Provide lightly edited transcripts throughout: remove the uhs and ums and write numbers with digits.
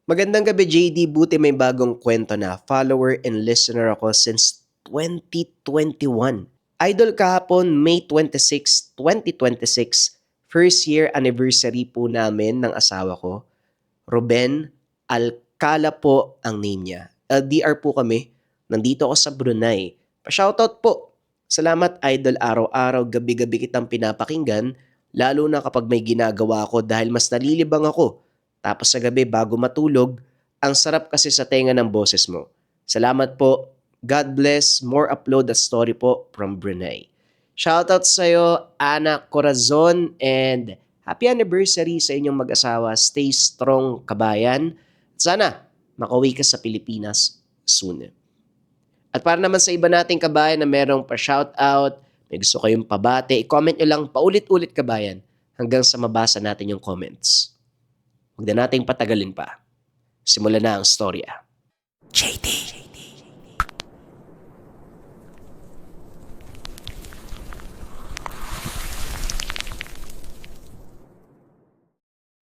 Magandang gabi, JD. Buti may bagong kwento na. Follower and listener ako since 2021. Idol kahapon, May 26, 2026. First year anniversary po namin ng asawa ko. Ruben Alcala po ang name niya. LDR po kami. Nandito ako sa Brunei. Pa-shoutout po. Salamat, Idol. Araw-araw, gabi-gabi kitang pinapakinggan. Lalo na kapag may ginagawa ako dahil mas nalilibang ako. Tapos sa gabi bago matulog, ang sarap kasi sa tenga ng boses mo. Salamat po. God bless. More upload a story po from Brunei. Shoutout sa'yo, Ana Corazon, and happy anniversary sa inyong mag-asawa. Stay strong, kabayan. Sana makauwi ka sa Pilipinas soon. At para naman sa iba nating kabayan na merong pa-shoutout, may gusto kayong pabate, i-comment nyo lang paulit-ulit kabayan hanggang sa mabasa natin yung comments. Huwag na nating patagalin pa. Simulan na ang storya. JD.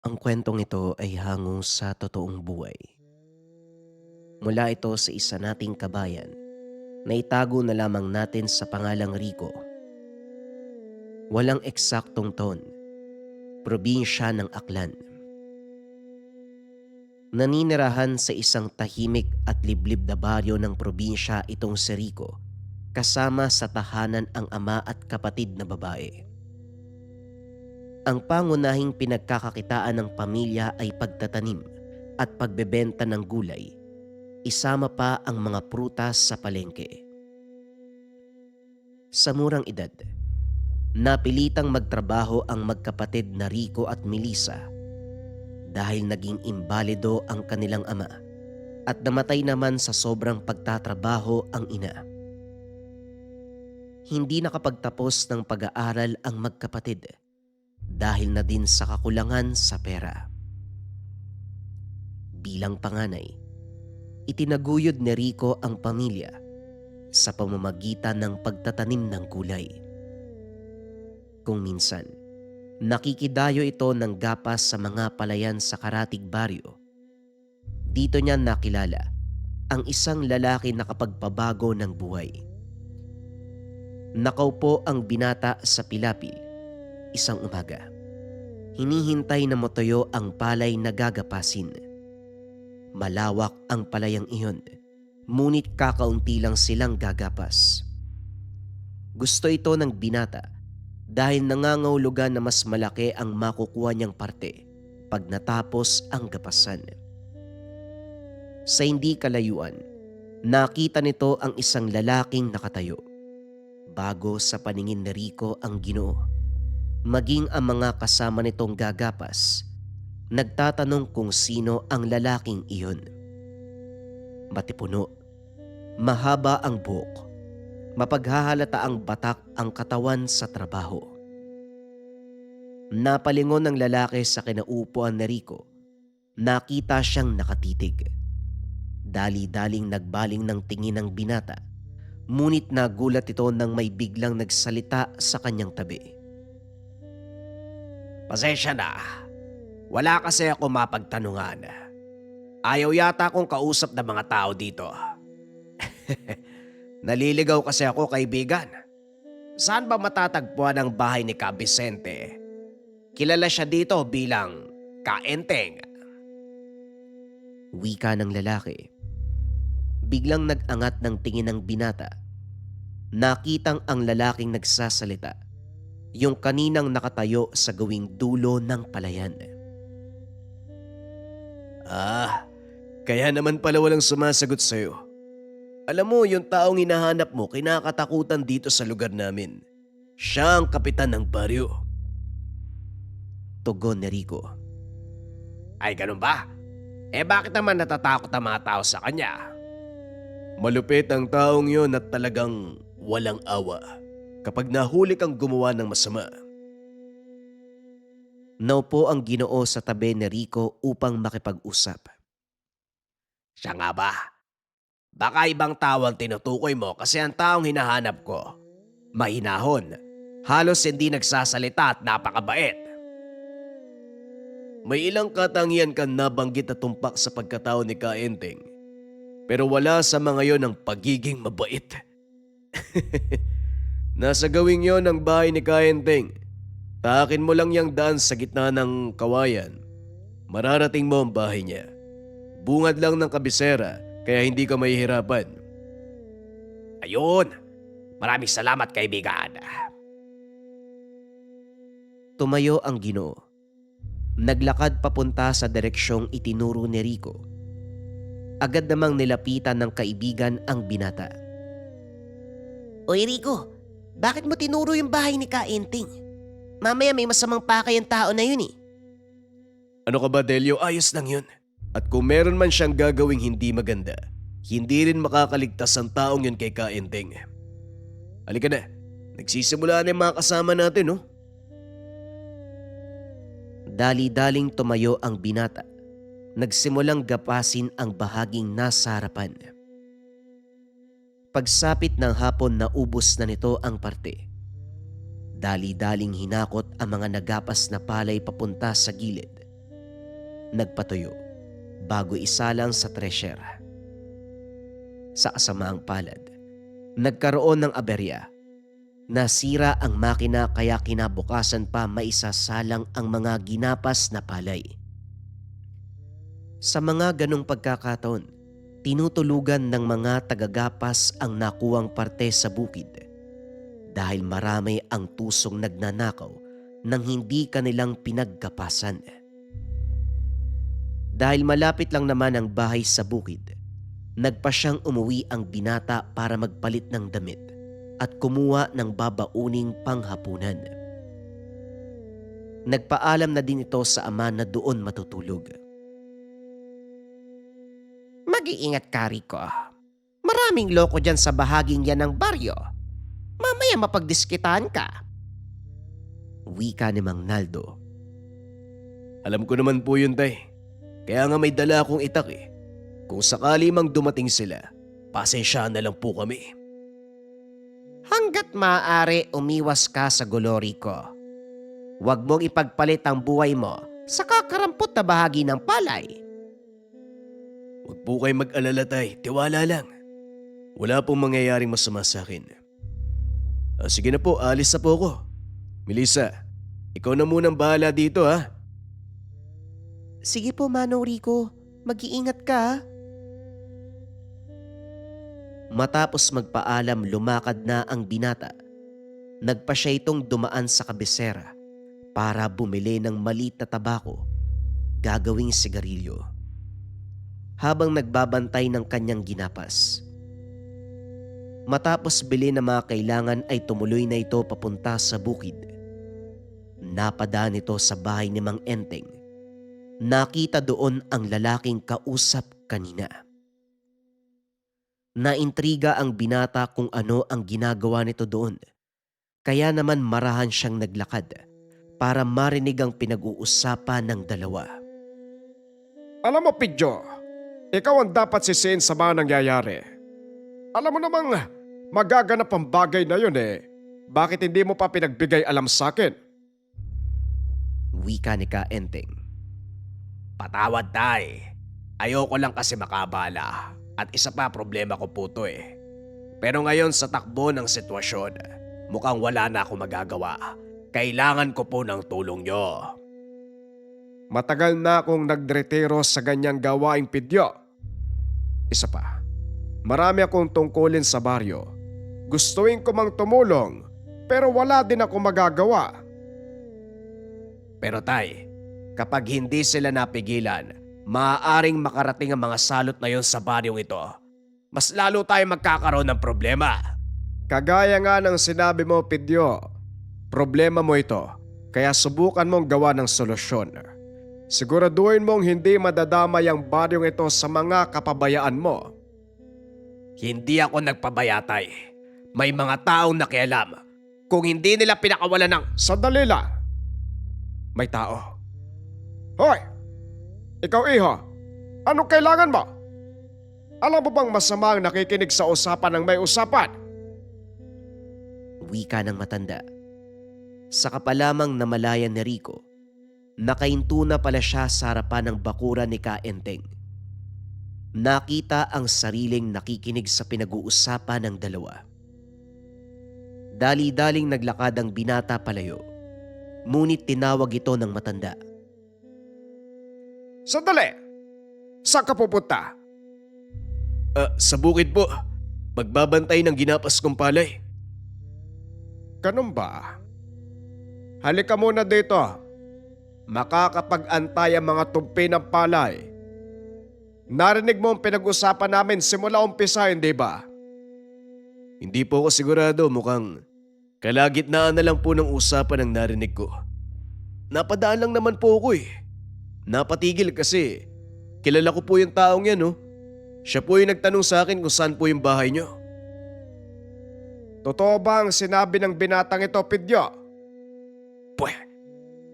Ang kwentong ito ay hango sa totoong buhay. Mula ito sa isa nating kabayan na itago na lamang natin sa pangalang Rico. Walang eksaktong taon. Probinsya ng Aklan. Naninirahan sa isang tahimik at liblib na baryo ng probinsya itong si Rico, kasama sa tahanan ang ama at kapatid na babae. Ang pangunahing pinagkakakitaan ng pamilya ay pagtatanim at pagbebenta ng gulay, isama pa ang mga prutas sa palengke. Sa murang edad, napilitang magtrabaho ang magkapatid na Rico at Melissa dahil naging imbalido ang kanilang ama at namatay naman sa sobrang pagtatrabaho ang ina. Hindi nakapagtapos ng pag-aaral ang magkapatid dahil na din sa kakulangan sa pera. Bilang panganay, itinaguyod ni Rico ang pamilya sa pamamagitan ng pagtatanim ng gulay. Kung minsan, nakikidayo ito ng gapas sa mga palayan sa Karatig Baryo. Dito niya nakilala ang isang lalaki na kapagpabago ng buhay. Nakaupo ang binata sa pilapil isang umaga. Hinihintay na matuyo ang palay na gagapasin. Malawak ang palayang iyon, ngunit kakaunti lang silang gagapas. Gusto ito ng binata dahil nangangahulugan na mas malaki ang makukuha niyang parte pag natapos ang gapasan. Sa hindi kalayuan, nakita nito ang isang lalaking nakatayo. Bago sa paningin ni Rico ang Ginoo, maging ang mga kasama nitong gagapas, nagtatanong kung sino ang lalaking iyon. Matipuno, mahaba ang buhok, mapaghahalata ang batak ang katawan sa trabaho. Napalingon ng lalaki sa kinaupuan ni Rico. Nakita siyang nakatitig. Dali-daling nagbaling ng tingin ng binata, ngunit nagulat ito nang may biglang nagsalita sa kanyang tabi. Pasensya na. Wala kasi ako mapagtanungan. Ayaw yata akong kausap ng mga tao dito. Naliligaw kasi ako, kaibigan. Saan ba matatagpuan ang bahay ni Ka Vicente? Kilala siya dito bilang Kaenteng. Wika ng lalaki. Biglang nag-angat ng tingin ng binata. Nakitang ang lalaking nagsasalita, yung kaninang nakatayo sa gawing dulo ng palayan. Kaya naman pala walang sumasagot sa'yo. Alam mo, yung taong hinahanap mo kinakatakutan dito sa lugar namin. Siya ang kapitan ng baryo. Tugon ni Rico. Ay, ganun ba? Bakit naman natatakot ang mga tao sa kanya? Malupit ang taong yon at talagang walang awa kapag nahuli kang gumawa ng masama. Naupo ang Ginoo sa tabi ni Rico upang makipag-usap. Siya nga ba? Baka ibang tao ang tinutukoy mo kasi ang taong hinahanap ko, mahinahon, halos hindi nagsasalita at napakabait. May ilang katangian kang nabanggit na tumpak sa pagkatao ni Kaenteng. Pero wala sa mga yon ang pagiging mabait. Nasa gawing yon ang bahay ni Kaenteng. Taakin mo lang yung daan sa gitna ng kawayan. Mararating mo ang bahay niya. Bungad lang ng kabisera kaya hindi ka mahihirapan. Ayun! Maraming salamat, kaibigan. Tumayo ang Ginoo. Naglakad papunta sa direksyong itinuro ni Rico. Agad namang nilapitan ng kaibigan ang binata. Oy Rico, bakit mo tinuro yung bahay ni Kaenting? Mamaya may masamang pakay ang tao na yun eh. Ano ka ba, Delio? Ayos lang yun. At kung meron man siyang gagawing hindi maganda, hindi rin makakaligtas ang taong yun kay Kaenteng. Halika na, nagsisimula na yung mga kasama natin, no? Dali-daling tumayo ang binata. Nagsimulang gapasin ang bahaging nasa harapan. Pagsapit ng hapon, naubos na nito ang parte. Dali-daling hinakot ang mga nagapas na palay papunta sa gilid. Nagpatuyo bago isalang sa thresher. Sa kasamaang palad, nagkaroon ng aberya. Nasira ang makina kaya kinabukasan pa maisasalang ang mga ginapas na palay. Sa mga ganong pagkakataon, tinutulugan ng mga tagagapas ang nakuwang parte sa bukid dahil marami ang tusong nagnanakaw nang hindi kanilang pinaggapasan. Dahil malapit lang naman ang bahay sa bukid, nagpa siyang umuwi ang binata para magpalit ng damit at kumuha ng babauning panghapunan. Nagpaalam na din ito sa ama na doon matutulog. Mag-iingat ka, Rico. Maraming loko dyan sa bahaging yan ng baryo. Mamaya mapagdiskitan ka. Wika ni Mang Naldo. Alam ko naman po yun, tay. Kaya nga may dala akong itak eh. Kung sakali mang dumating sila, pasensyahan na lang po kami. Hanggat maaari, umiwas ka sa gulo, Rico. Huwag mong ipagpalit ang buhay mo sa kakarampot na bahagi ng palay. Huwag po kayo mag-alala, tay. Tiwala lang. Wala pong mangyayaring masama sa akin. Sige na po, alis na po ako. Melissa, ikaw na munang bahala dito, ha? Sige po, Manong Rico. Mag-iingat ka, ha? Matapos magpaalam, lumakad na ang binata. Nagpa siya itong dumaan sa kabisera para bumili ng maliit na tabako, gagawing sigarilyo. Habang nagbabantay ng kanyang ginapas. Matapos bili ng mga kailangan ay tumuloy na ito papunta sa bukid. Napadaan ito sa bahay ni Mang Enteng. Nakita doon ang lalaking kausap kanina. Naintriga ang binata kung ano ang ginagawa nito doon. Kaya naman marahan siyang naglakad para marinig ang pinag-uusapan ng dalawa. Alam mo, Pidyo, ikaw ang dapat sisihin sa mga nangyayari. Alam mo namang magaganap ang bagay na yun eh. Bakit hindi mo pa pinagbigay alam sa akin? Wika ni Kaenteng. Patawad, tay. Ayoko lang kasi makabala. At isa pa, problema ko po to eh. Pero ngayon sa takbo ng sitwasyon, mukhang wala na ako magagawa. Kailangan ko po ng tulong nyo. Matagal na akong nagretiro sa ganyang gawaing, Pidyo. Isa pa, marami akong tungkulin sa baryo. Gustuin ko mang tumulong, pero wala din ako magagawa. Pero tay, kapag hindi sila napigilan, maaaring makarating ang mga salot na yon sa baryong ito. Mas lalo tayo magkakaroon ng problema. Kagaya nga ng sinabi mo, Pidyo, problema mo ito, kaya subukan mong gawa ng solusyon. Siguraduhin mong hindi madadamay ang baryong ito sa mga kapabayaan mo. Hindi ako nagpabaya, tay. May mga taong nakialam. Kung hindi nila pinakawalan ng... Sandali lang. May tao. Hoy! Ikaw, iho, anong kailangan mo? Alam mo bang masama ang nakikinig sa usapan ng may usapan? Wika ng matanda. Saka pa lamang namalayan ni Rico Nakahinto na pala siya sa harapan ng bakuran ni Kaenteng. Nakita ang sariling nakikinig sa pinag-uusapan ng dalawa. Dali-daling naglakad ang binata palayo, ngunit tinawag ito ng matanda. Sandali! Saan ka pupunta? Sa bukid po. Magbabantay ng ginapas kong palay. Ganun ba? Halika muna dito. Makakapag-antay ang mga tumpi ng palay. Narinig mo ang pinag-usapan namin simula umpisa, hindi ba? Hindi po ako sigurado, mukhang kalagitnaan na lang po ng usapan ang narinig ko. Napadaan lang naman po ako eh. Napatigil kasi kilala ko po yung taong yan, no? Siya po yung nagtanong sa akin kung saan po yung bahay niyo. Totoo ba ang sinabi ng binatang ito, Pidyo? Pwe,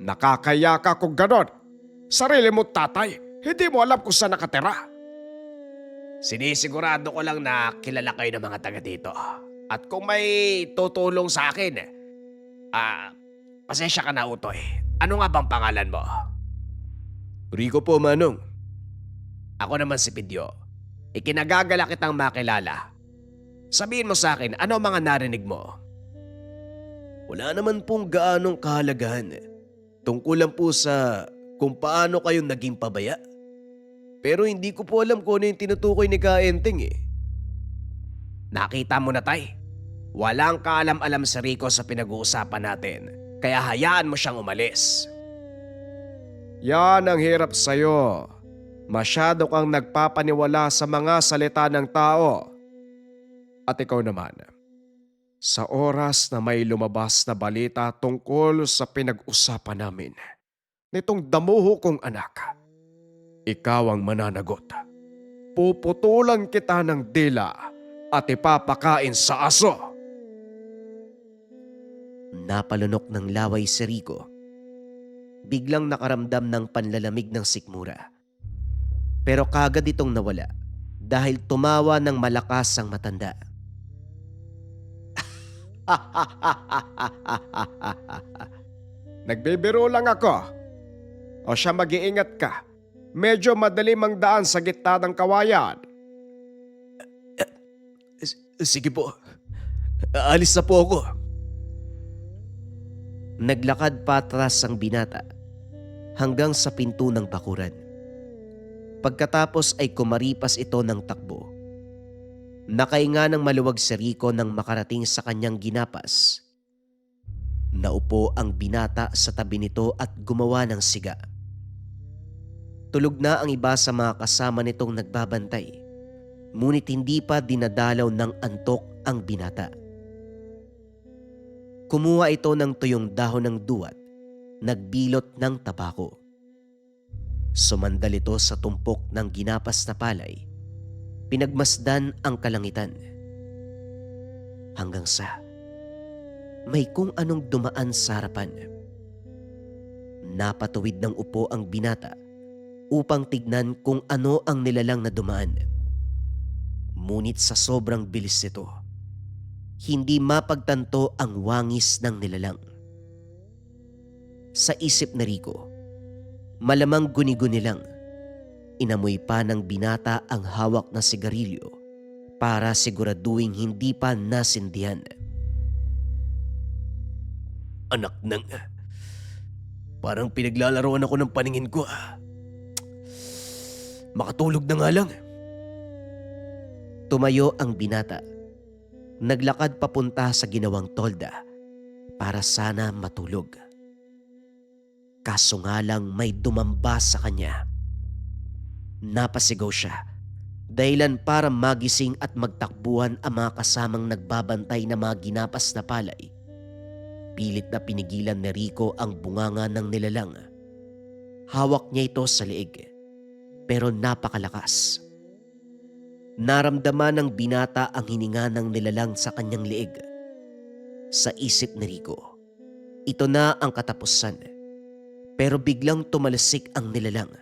nakakaya ka kung ganon. Sarili mo tatay, hindi mo alam kung saan nakatira. Sinisigurado ko lang na kilala kayo ng mga taga dito. At kung may tutulong sa akin, pasensya ka na, Utoy. Ano nga bang pangalan mo? Rico po, Manong. Ako naman si Pidyo. Ikinagagala kitang makilala. Sabihin mo sa akin, ano ang mga narinig mo? Wala naman pong gaanong kahalagahan. Tungkol lang po sa kung paano kayo naging pabaya. Pero hindi ko po alam kung ano yung tinutukoy ni Kaenteng eh. Nakita mo na, tay. Walang kaalam-alam si Rico sa pinag-uusapan natin. Kaya hayaan mo siyang umalis. Yan ang hirap sa'yo. Masyado kang nagpapaniwala sa mga salita ng tao. At ikaw naman, sa oras na may lumabas na balita tungkol sa pinag-usapan namin nitong damuho kong anak, ikaw ang mananagot. Puputulan kita ng dila at ipapakain sa aso. Napalunok ng laway si Rico. Biglang nakaramdam ng panlalamig ng sikmura. Pero kagad itong nawala dahil tumawa ng malakas ang matanda. Nagbibiro lang ako. O siya, mag-iingat ka. Medyo madalim ang daan sa gitna ng kawayan. Sige po. Aalis na po ako. Naglakad patras ang binata hanggang sa pinto ng bakuran. Pagkatapos ay kumaripas ito ng takbo. Nakahinga ng maluwag si Rico nang makarating sa kanyang ginapas. Naupo ang binata sa tabi nito at gumawa ng siga. Tulog na ang iba sa mga kasama nitong nagbabantay, ngunit hindi pa dinadalaw ng antok ang binata. Kumuha ito ng tuyong dahon ng duwat, nagbilot ng tabako. Sumandal ito sa tumpok ng ginapas na palay, pinagmasdan ang kalangitan. Hanggang sa may kung anong dumaan sa harapan. Napatuwid ng upo ang binata upang tignan kung ano ang nilalang na dumaan. Ngunit sa sobrang bilis nito, hindi mapagtanto ang wangis ng nilalang. Sa isip na Rico, malamang guni-guni lang. Inamoy pa ng binata ang hawak na sigarilyo para siguraduhin hindi pa nasindihan. Anak ng... Parang pinaglalaroan ako ng paningin ko. Makatulog na nga lang. Tumayo ang binata. Naglakad papunta sa ginawang tolda para sana matulog. Kaso nga lang may dumamba sa kanya. Napasigaw siya, dahilan para magising at magtakbuhan ang mga kasamang nagbabantay na mga ginapas na palay. Pilit na pinigilan ni Rico ang bunganga ng nilalang. Hawak niya ito sa leeg, pero napakalakas. Naramdaman ng binata ang hininga ng nilalang sa kanyang leeg. Sa isip ni Rico, ito na ang katapusan. Pero biglang tumalasik ang nilalang.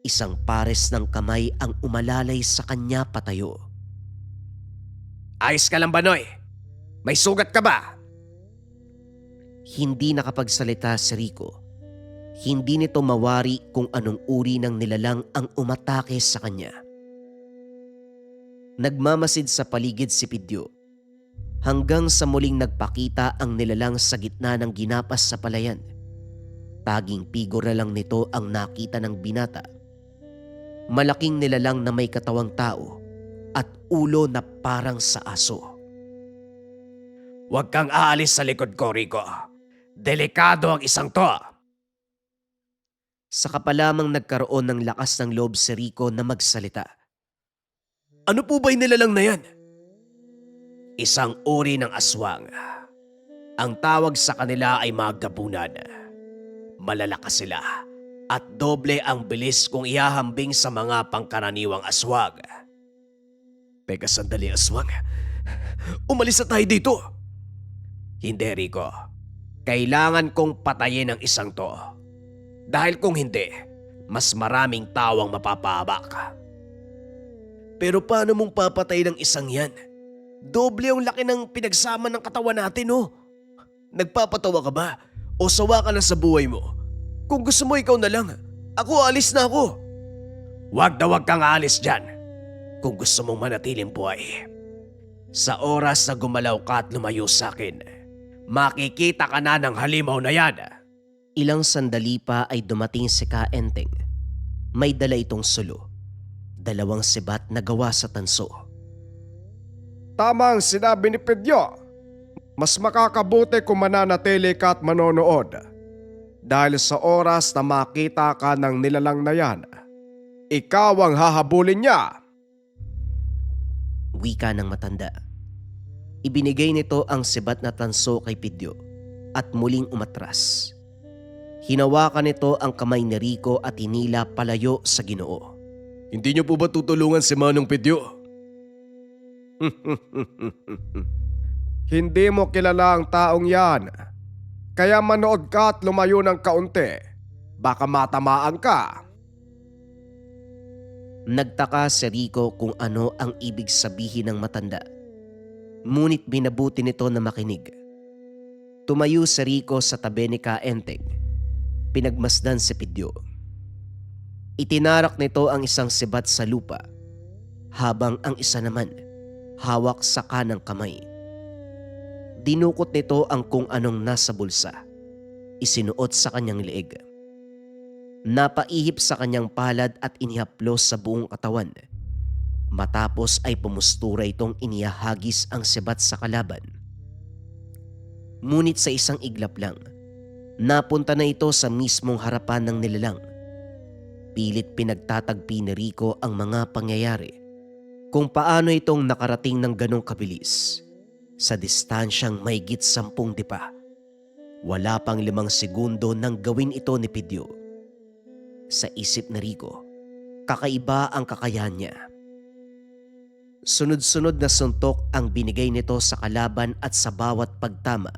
Isang pares ng kamay ang umalalay sa kanya patayo. Ayos ka lang ba, Noy? May sugat ka ba? Hindi nakapagsalita si Rico. Hindi nito mawari kung anong uri ng nilalang ang umatake sa kanya. Nagmamasid sa paligid si Pidyo hanggang sa muling nagpakita ang nilalang sa gitna ng ginapas sa palayan. Taging figure na lang nito ang nakita ng binata. Malaking nilalang na may katawang tao at ulo na parang sa aso. Huwag kang aalis sa likod ko, Rico. Delikado ang isang to. Saka pa lamang nagkaroon ng lakas ng loob si Rico na magsalita. Ano po ba'y nilalang na yan? Isang uri ng aswang. Ang tawag sa kanila ay mga gabunan. Malalakas sila at doble ang bilis kung ihahambing sa mga pangkaraniwang aswang. Teka sandali, aswang. Umalis na tayo dito. Hindi, Rico. Kailangan kong patayin ang isang to. Dahil kung hindi, mas maraming tao ang mapapahamak. Pero paano mong papatay ng isang yan? Doble ang laki ng pinagsama ng katawan natin, oh. Nagpapatawa ka ba? O sawa ka na sa buhay mo? Kung gusto mo, ikaw na lang. Ako, alis na ako. Wag kang aalis dyan kung gusto mong manatiling buhay. Sa oras na gumalaw ka at lumayo sa akin, makikita ka na ng halimaw na yan. Ilang sandali pa ay dumating si Kaenteng. May dala itong sulo. 2 sibat na gawa sa tanso. Tama ang sinabi ni Pidyo. Mas makakabuti kung mananatili ka at manonood. Dahil sa oras na makita ka ng nilalang na yan, ikaw ang hahabulin niya. Wika ng matanda. Ibinigay nito ang sibat na tanso kay Pidyo at muling umatras. Hinawakan nito ang kamay ni Rico at hinila palayo sa Ginoo. Hindi niyo po ba tutulungan si Manong Pidyo? Hindi mo kilala ang taong yan. Kaya manood ka at lumayo ng kaunti. Baka matamaan ka. Nagtaka si Rico kung ano ang ibig sabihin ng matanda. Ngunit binabuti nito na makinig. Tumayo si Rico sa tabi ni Kaenteng. Pinagmasdan si Pidyo. Itinarak nito ang isang sibat sa lupa, habang ang isa naman hawak sa kanang kamay. Dinukot nito ang kung anong nasa bulsa. Isinuot sa kanyang leeg. Napaihip sa kanyang palad at inihaplos sa buong katawan. Matapos ay pumustura itong inihahagis ang sibat sa kalaban. Ngunit sa isang iglap lang, napunta na ito sa mismong harapan ng nilalang. Pilit pinagtatagpi ni Rico ang mga pangyayari kung paano itong nakarating ng ganong kabilis sa distansyang mahigit 10 dipa. Wala pang 5 segundo nang gawin ito ni Pidyo. Sa isip ni Rico, kakaiba ang kakayahan niya. Sunod-sunod na suntok ang binigay nito sa kalaban at sa bawat pagtama,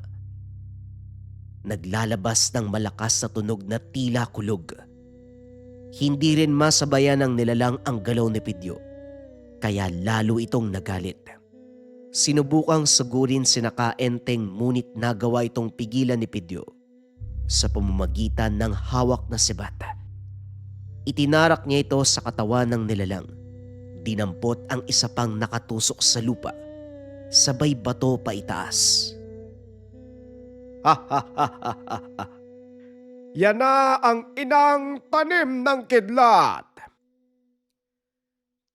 naglalabas ng malakas na tunog na tila kulog. Hindi rin masabayan ng nilalang ang galaw ni Pidyo, kaya lalo itong nagalit. Sinubukang sugurin si Kaenteng ngunit nagawa itong pigilan ni Pidyo sa pamamagitan ng hawak na sibat. Itinarak niya ito sa katawan ng nilalang. Dinampot ang isa pang nakatusok sa lupa. Sabay bato pa itaas. Yan na ang inang tanim ng kidlat.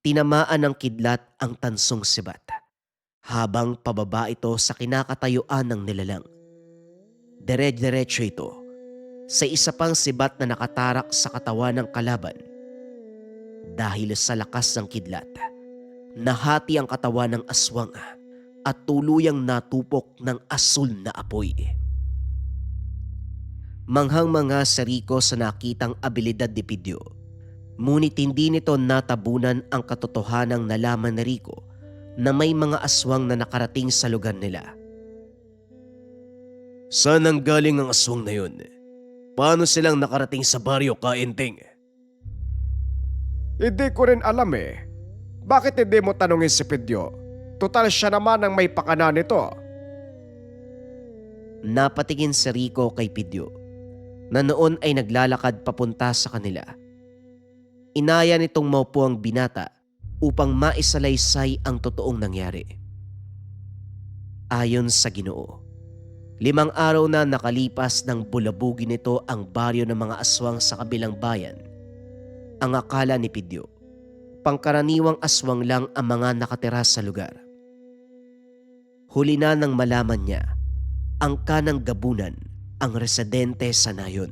Tinamaan ng kidlat ang tansong sibat habang pababa ito sa kinakatayuan ng nilalang. Dire-diretso ito sa isa pang sibat na nakatarak sa katawan ng kalaban. Dahil sa lakas ng kidlat, nahati ang katawan ng aswang at tuluyang natupok ng asul na apoy. Manghang-mangha si Rico sa nakitang abilidad ni Pidyo. Ngunit hindi nito natabunan ang katotohanang nalaman ni Rico na may mga aswang na nakarating sa lugar nila. Saan ang galing ang aswang na yun? Paano silang nakarating sa baryo, Kaenteng? Hindi ko rin alam eh. Bakit hindi mo tanungin si Pidyo? Total siya naman ang may pakana nito. Napatingin si Rico kay Pidyo. na noon ay naglalakad papunta sa kanila. Inaya nitong maupo ang binata upang maisalaysay ang totoong nangyari. Ayon sa Ginoo, 5 araw na nakalipas nang bulabugin nito ang baryo ng mga aswang sa kabilang bayan. Ang akala ni Pidyo, pangkaraniwang aswang lang ang mga nakatira sa lugar. Huli na nang malaman niya, ang kanang gabunan ang residente sa nayon.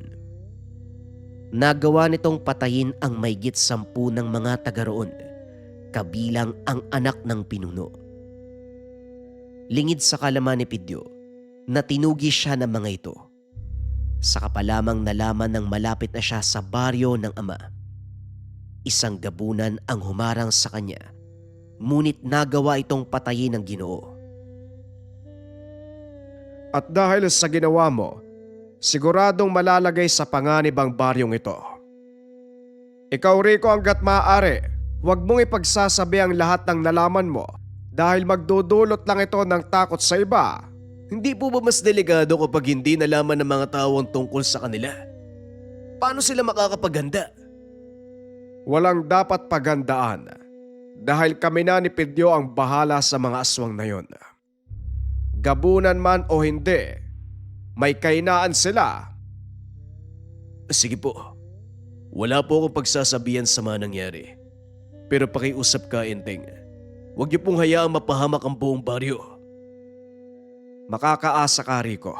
Nagawa nitong patayin ang mahigit 10 ng mga taga roon, kabilang ang anak ng pinuno. Lingid sa kalaman ni Pidyo na tinugi siya ng mga ito. Saka pa lamang nalaman ng malapit na siya sa baryo ng ama. Isang gabunan ang humarang sa kanya, ngunit nagawa itong patayin ng Ginoo. At dahil sa ginawa mo, siguradong malalagay sa panganib ang baryong ito. Ikaw, Rico, hanggat maaari, huwag mong ipagsasabi ang lahat ng nalaman mo dahil magdudulot lang ito ng takot sa iba. Hindi po ba mas delikado kapag hindi nalaman ng mga tao ang tungkol sa kanila? Paano sila makakapaganda? Walang dapat pagandaan dahil kami na ni Pidyo ang bahala sa mga aswang na yon. Gabunan man o hindi, may kainaan sila. Sige po, wala po akong pagsasabihan sa mga nangyari. Pero pakiusap ka, Enteng. Huwag niyo pong hayaang mapahamak ang buong baryo. Makakaasa ka, Rico.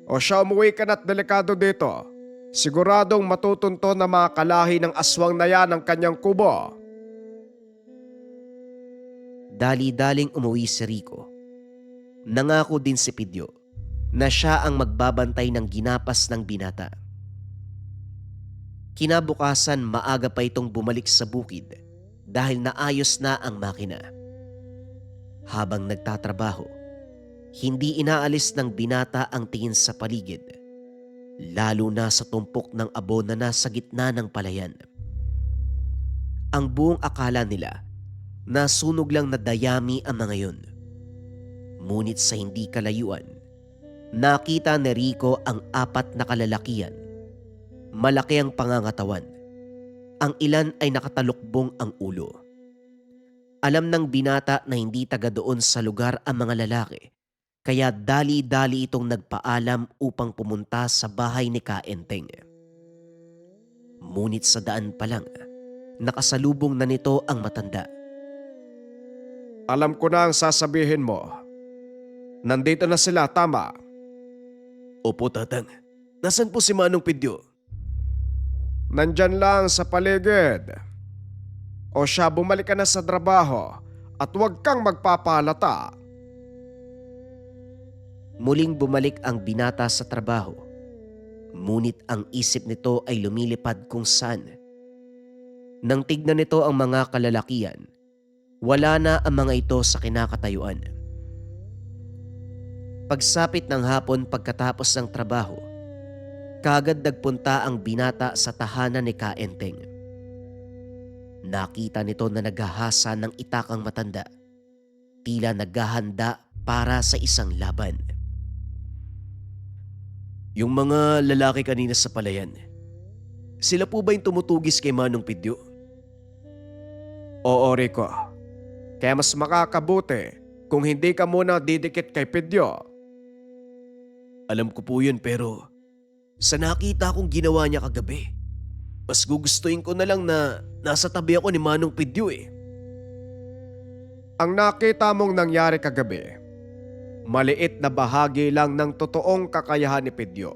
O siya, umuwi ka na't delikado dito. Siguradong matutunto na mga kalahi ng aswang na yan ang kanyang kubo. Dali-daling umuwi si Rico. Nangako din si Pidyo na siya ang magbabantay ng ginapas ng binata. Kinabukasan, maaga pa itong bumalik sa bukid dahil naayos na ang makina. Habang nagtatrabaho, hindi inaalis ng binata ang tingin sa paligid, lalo na sa tumpok ng abo na nasa gitna ng palayan. Ang buong akala nila, nasunog lang na dayami ang mga yun. Ngunit sa hindi kalayuan, nakita ni Rico ang 4 na kalalakihan. Malaki ang pangangatawan. Ang ilan ay nakatalukbong ang ulo. Alam ng binata na hindi taga doon sa lugar ang mga lalaki, kaya dali-dali itong nagpaalam upang pumunta sa bahay ni Kaenteng. Ngunit sa daan pa lang, nakasalubong na nito ang matanda. Alam ko na ang sasabihin mo. Nandito na sila, tama? Opo, Tatang. Nasaan po si Manong Pidyo? Nandyan lang sa paligid. O siya, bumalik ka na sa trabaho at huwag kang magpapalata. Muling bumalik ang binata sa trabaho. Ngunit ang isip nito ay lumilipad kung saan. Nang tignan nito ang mga kalalakihan, wala na ang mga ito sa kinakatayuan. Pagsapit ng hapon pagkatapos ng trabaho, kaagad nagpunta ang binata sa tahanan ni Kaenteng. Nakita nito na naghahasa ng itakang matanda, tila naghahanda para sa isang laban. Yung mga lalaki kanina sa palayan, sila po ba yung tumutugis kay Manong Pidyo? Oo, Rico. Kaya mas makakabuti kung hindi ka muna didikit kay Pidyo. Alam ko po yun, pero sa nakita kong ginawa niya kagabi, mas gugustuhin ko na lang na nasa tabi ako ni Manong Pidyo eh. Ang nakita mong nangyari kagabi, maliit na bahagi lang ng totoong kakayahan ni Pidyo.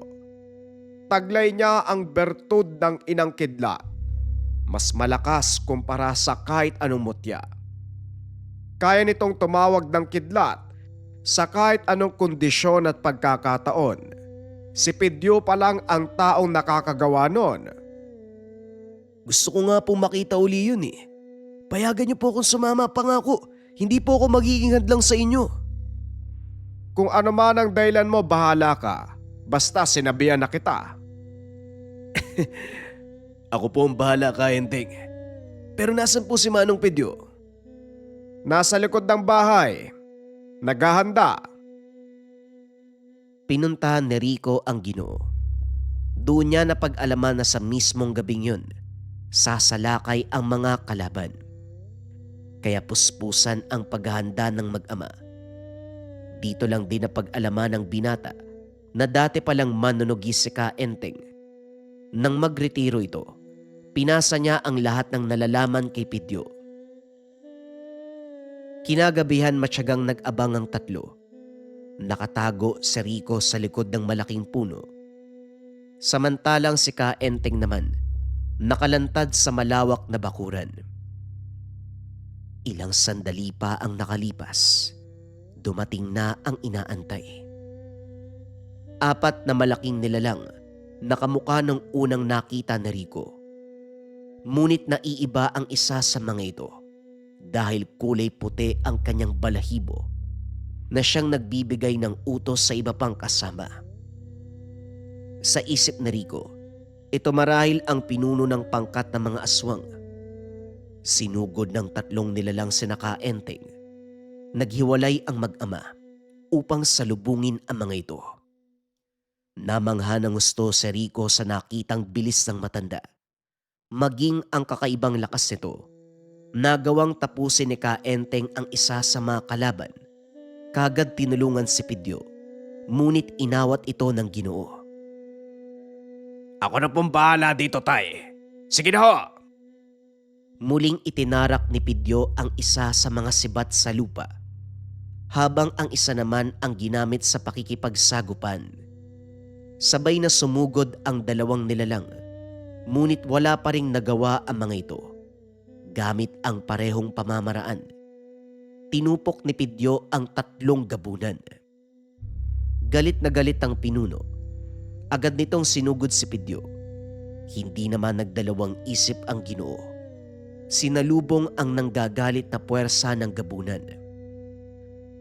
Taglay niya ang bertud ng inang kidlat. Mas malakas kumpara sa kahit anong mutya. Kaya nitong tumawag ng kidlat sa kahit anong kondisyon at pagkakataon. Si Pidyo pa lang ang taong nakakagawa nun. Gusto ko nga pong makita uli yun eh. Payagan niyo po akong sumama, pangako. Hindi po ako magiging hadlang sa inyo. Kung ano man ang dahilan mo, bahala ka. Basta sinabihan na kita. Ako po ang bahala, Kaenteng. Pero nasan po si Manong Pidyo? Nasa likod ng bahay. Naghahanda. Pinuntahan ni Rico ang Ginoo. Doon niya napag-alaman na sa mismong gabing yun, sasalakay ang mga kalaban. Kaya puspusan ang paghahanda ng mag-ama. Dito lang din napag-alaman ng binata na dati palang manunugi si Kaenteng. Nang magretiro ito, pinasa niya ang lahat ng nalalaman kay Pidyo. Kinagabihan matyagang nag-abang ang tatlo. Nakatago si Rico sa likod ng malaking puno. Samantalang si Kaenteng naman, nakalantad sa malawak na bakuran. Ilang sandali pa ang nakalipas. Dumating na ang inaantay. 4 na malaking nilalang, nakamukha ng unang nakita ni Rico. Ngunit naiiba ang isa sa mga ito dahil kulay puti ang kanyang balahibo na siyang nagbibigay ng utos sa iba pang kasama. Sa isip ni Rico, ito marahil ang pinuno ng pangkat ng mga aswang. Sinugod ng 3 nilalang sina Kaenteng. Naghiwalay ang mag-ama upang salubungin ang mga ito. Namangha ng gusto si Rico sa nakitang bilis ng matanda. Maging ang kakaibang lakas nito, nagawang tapusin ni Kaenteng ang isa sa mga kalaban. Kagad tinulungan si Pidyo, ngunit inawat ito ng Ginoo. Ako na pong bahala dito, tay. Sige na ho! Muling itinarak ni Pidyo ang isa sa mga sibat sa lupa, habang ang isa naman ang ginamit sa pakikipagsagupan. Sabay na sumugod ang 2 nilalang, ngunit wala pa ring nagawa ang mga ito. Gamit ang parehong pamamaraan, tinupok ni Pidyo ang 3 gabunan. Galit na galit ang pinuno. Agad nitong sinugod si Pidyo. Hindi naman nagdalawang isip ang Ginoo. Sinalubong ang nanggagalit na puwersa ng gabunan.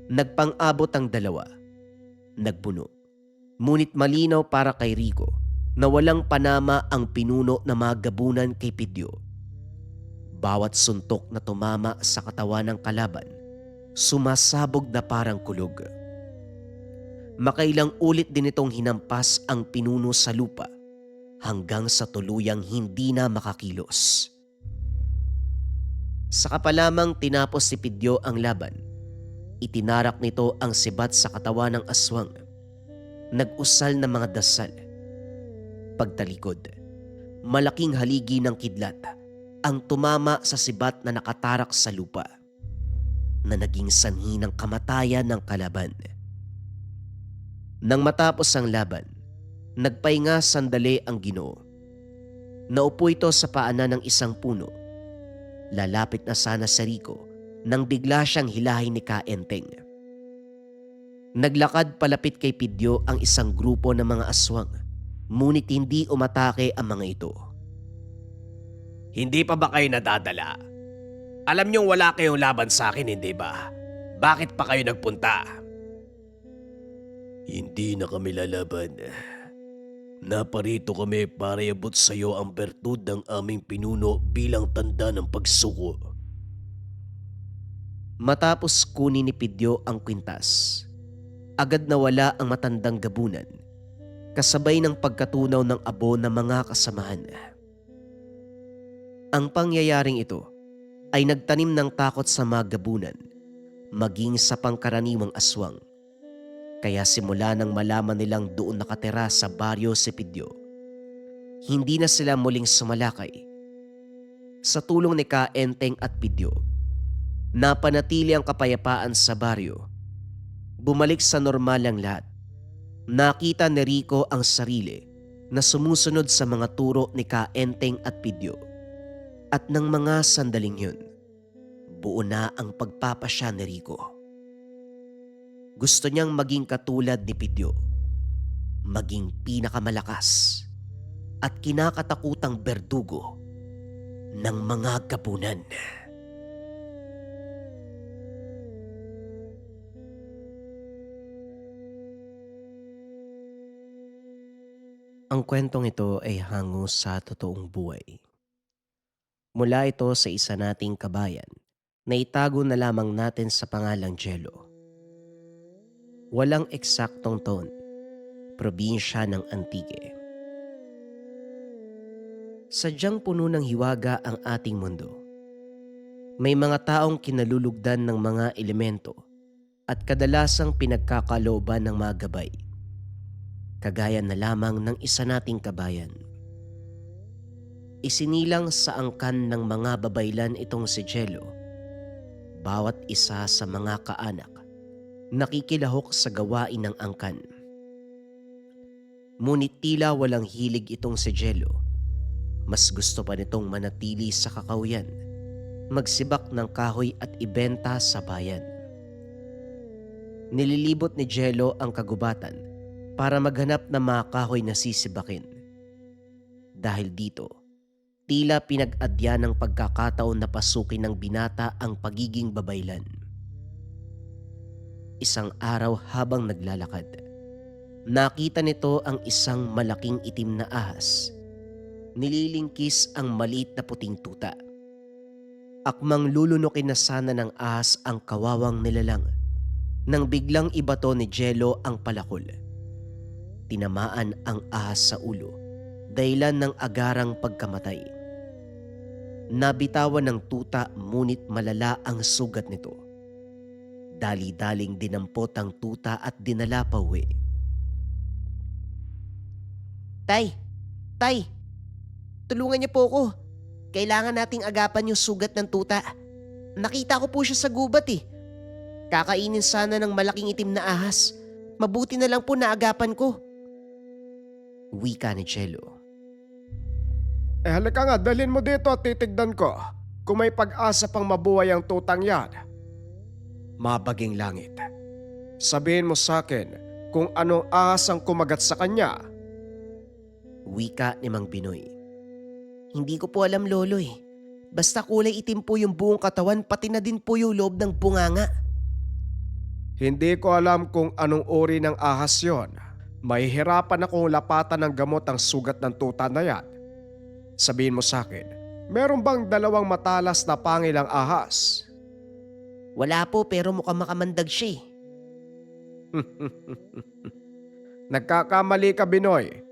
Nagpang-abot ang 2. Nagbuno. Ngunit malinaw para kay Rico na walang panama ang pinuno na mga gabunan kay Pidyo. Bawat suntok na tumama sa katawan ng kalaban, sumasabog na parang kulog. Makailang ulit din itong hinampas ang pinuno sa lupa hanggang sa tuluyang hindi na makakilos. Saka pa lamang tinapos si Pidyo ang laban. Itinarak nito ang sibat sa katawan ng aswang. Nag-usal ng mga dasal. Pagtalikod, malaking haligi ng kidlat ang tumama sa sibat na nakatarak sa lupa, na naging sanhi ng kamatayan ng kalaban. Nang matapos ang laban, nagpahinga sandali ang Ginoo. Naupo ito sa paanan ng isang puno. Lalapit na sana sa Rico nang bigla siyang hilahin ni Kaenteng. Naglakad palapit kay Pidyo ang isang grupo ng mga aswang, ngunit hindi umatake ang mga ito. Hindi pa ba kayo nadadala? Alam niyong wala kayong laban sa akin, hindi ba? Bakit pa kayo nagpunta? Hindi na kami lalaban. Naparito kami para iabot sa iyo ang bertud ng aming pinuno bilang tanda ng pagsuko. Matapos kunin ni Pidyo ang kwintas, agad nawala ang matandang gabunan, kasabay ng pagkatunaw ng abo ng mga kasamahan. Ang pangyayaring ito ay nagtanim ng takot sa mga gabunan, maging sa pangkaraniwang aswang. Kaya simula nang malaman nilang doon nakatira sa baryo si Pidyo, hindi na sila muling sumalakay. Sa tulong ni Kaenteng at Pidyo, napanatili ang kapayapaan sa baryo. Bumalik sa normal ang lahat. Nakita ni Rico ang sarili na sumusunod sa mga turo ni Kaenteng at Pidyo. At ng mga sandaling yun, buo na ang pagpapasya ni Rico. Gusto niyang maging katulad ni Pidyo, maging pinakamalakas at kinakatakutang berdugo ng mga gabunan. Ang kwentong ito ay hango sa totoong buhay. Mula ito sa isa nating kabayan na itago na lamang natin sa pangalang Jello. Walang eksaktong taon, probinsya ng Antique. Sadyang puno ng hiwaga ang ating mundo. May mga taong kinalulugdan ng mga elemento at kadalasang pinagkakalooban ng mga gabay, kagaya na lamang ng isa nating kabayan. Isinilang sa angkan ng mga babaylan itong si Jello. Bawat isa sa mga kaanak, nakikilahok sa gawain ng angkan. Ngunit tila walang hilig itong si Jello. Mas gusto pa nitong manatili sa kakahuyan, magsibak ng kahoy at ibenta sa bayan. Nililibot ni Jello ang kagubatan para maghanap ng mga kahoy na sisibakin. Dahil dito, tila pinag-adya ng pagkakataon na pasukin ng binata ang pagiging babaylan. Isang araw habang naglalakad, nakita nito ang isang malaking itim na ahas. Nililingkis ang maliit na puting tuta. Akmang lulunukin na sana ng ahas ang kawawang nilalang nang biglang ibato ni Jello ang palakol. Tinamaan ang ahas sa ulo, dahilan ng agarang pagkamatay. Nabitawan ng tuta ngunit malala ang sugat nito. Dali-daling dinampot ang tuta at dinala pa uwi. Tay! Tay! Tulungan niyo po ako. Kailangan nating agapan yung sugat ng tuta. Nakita ko po siya sa gubat eh. Kakainin sana ng malaking itim na ahas. Mabuti na lang po na agapan ko. Wika ni Jello. Halika nga, dalhin mo dito at titignan ko kung may pag-asa pang mabuhay ang tutang yan. Mabaging langit, sabihin mo sa akin kung anong ahas ang kumagat sa kanya. Wika ni Mang Binoy. Hindi ko po alam, Lolo eh. Basta kulay itim po yung buong katawan, pati na din po yung loob ng bunganga. Hindi ko alam kung anong uri ng ahas yon. Mahihirapan akong lapatan ng gamot ang sugat ng tuta na yan. Sabihin mo sa akin, meron bang dalawang matalas na pangilang ahas? Wala po, pero mukhang makamandag siya eh. Nagkakamali ka, Binoy.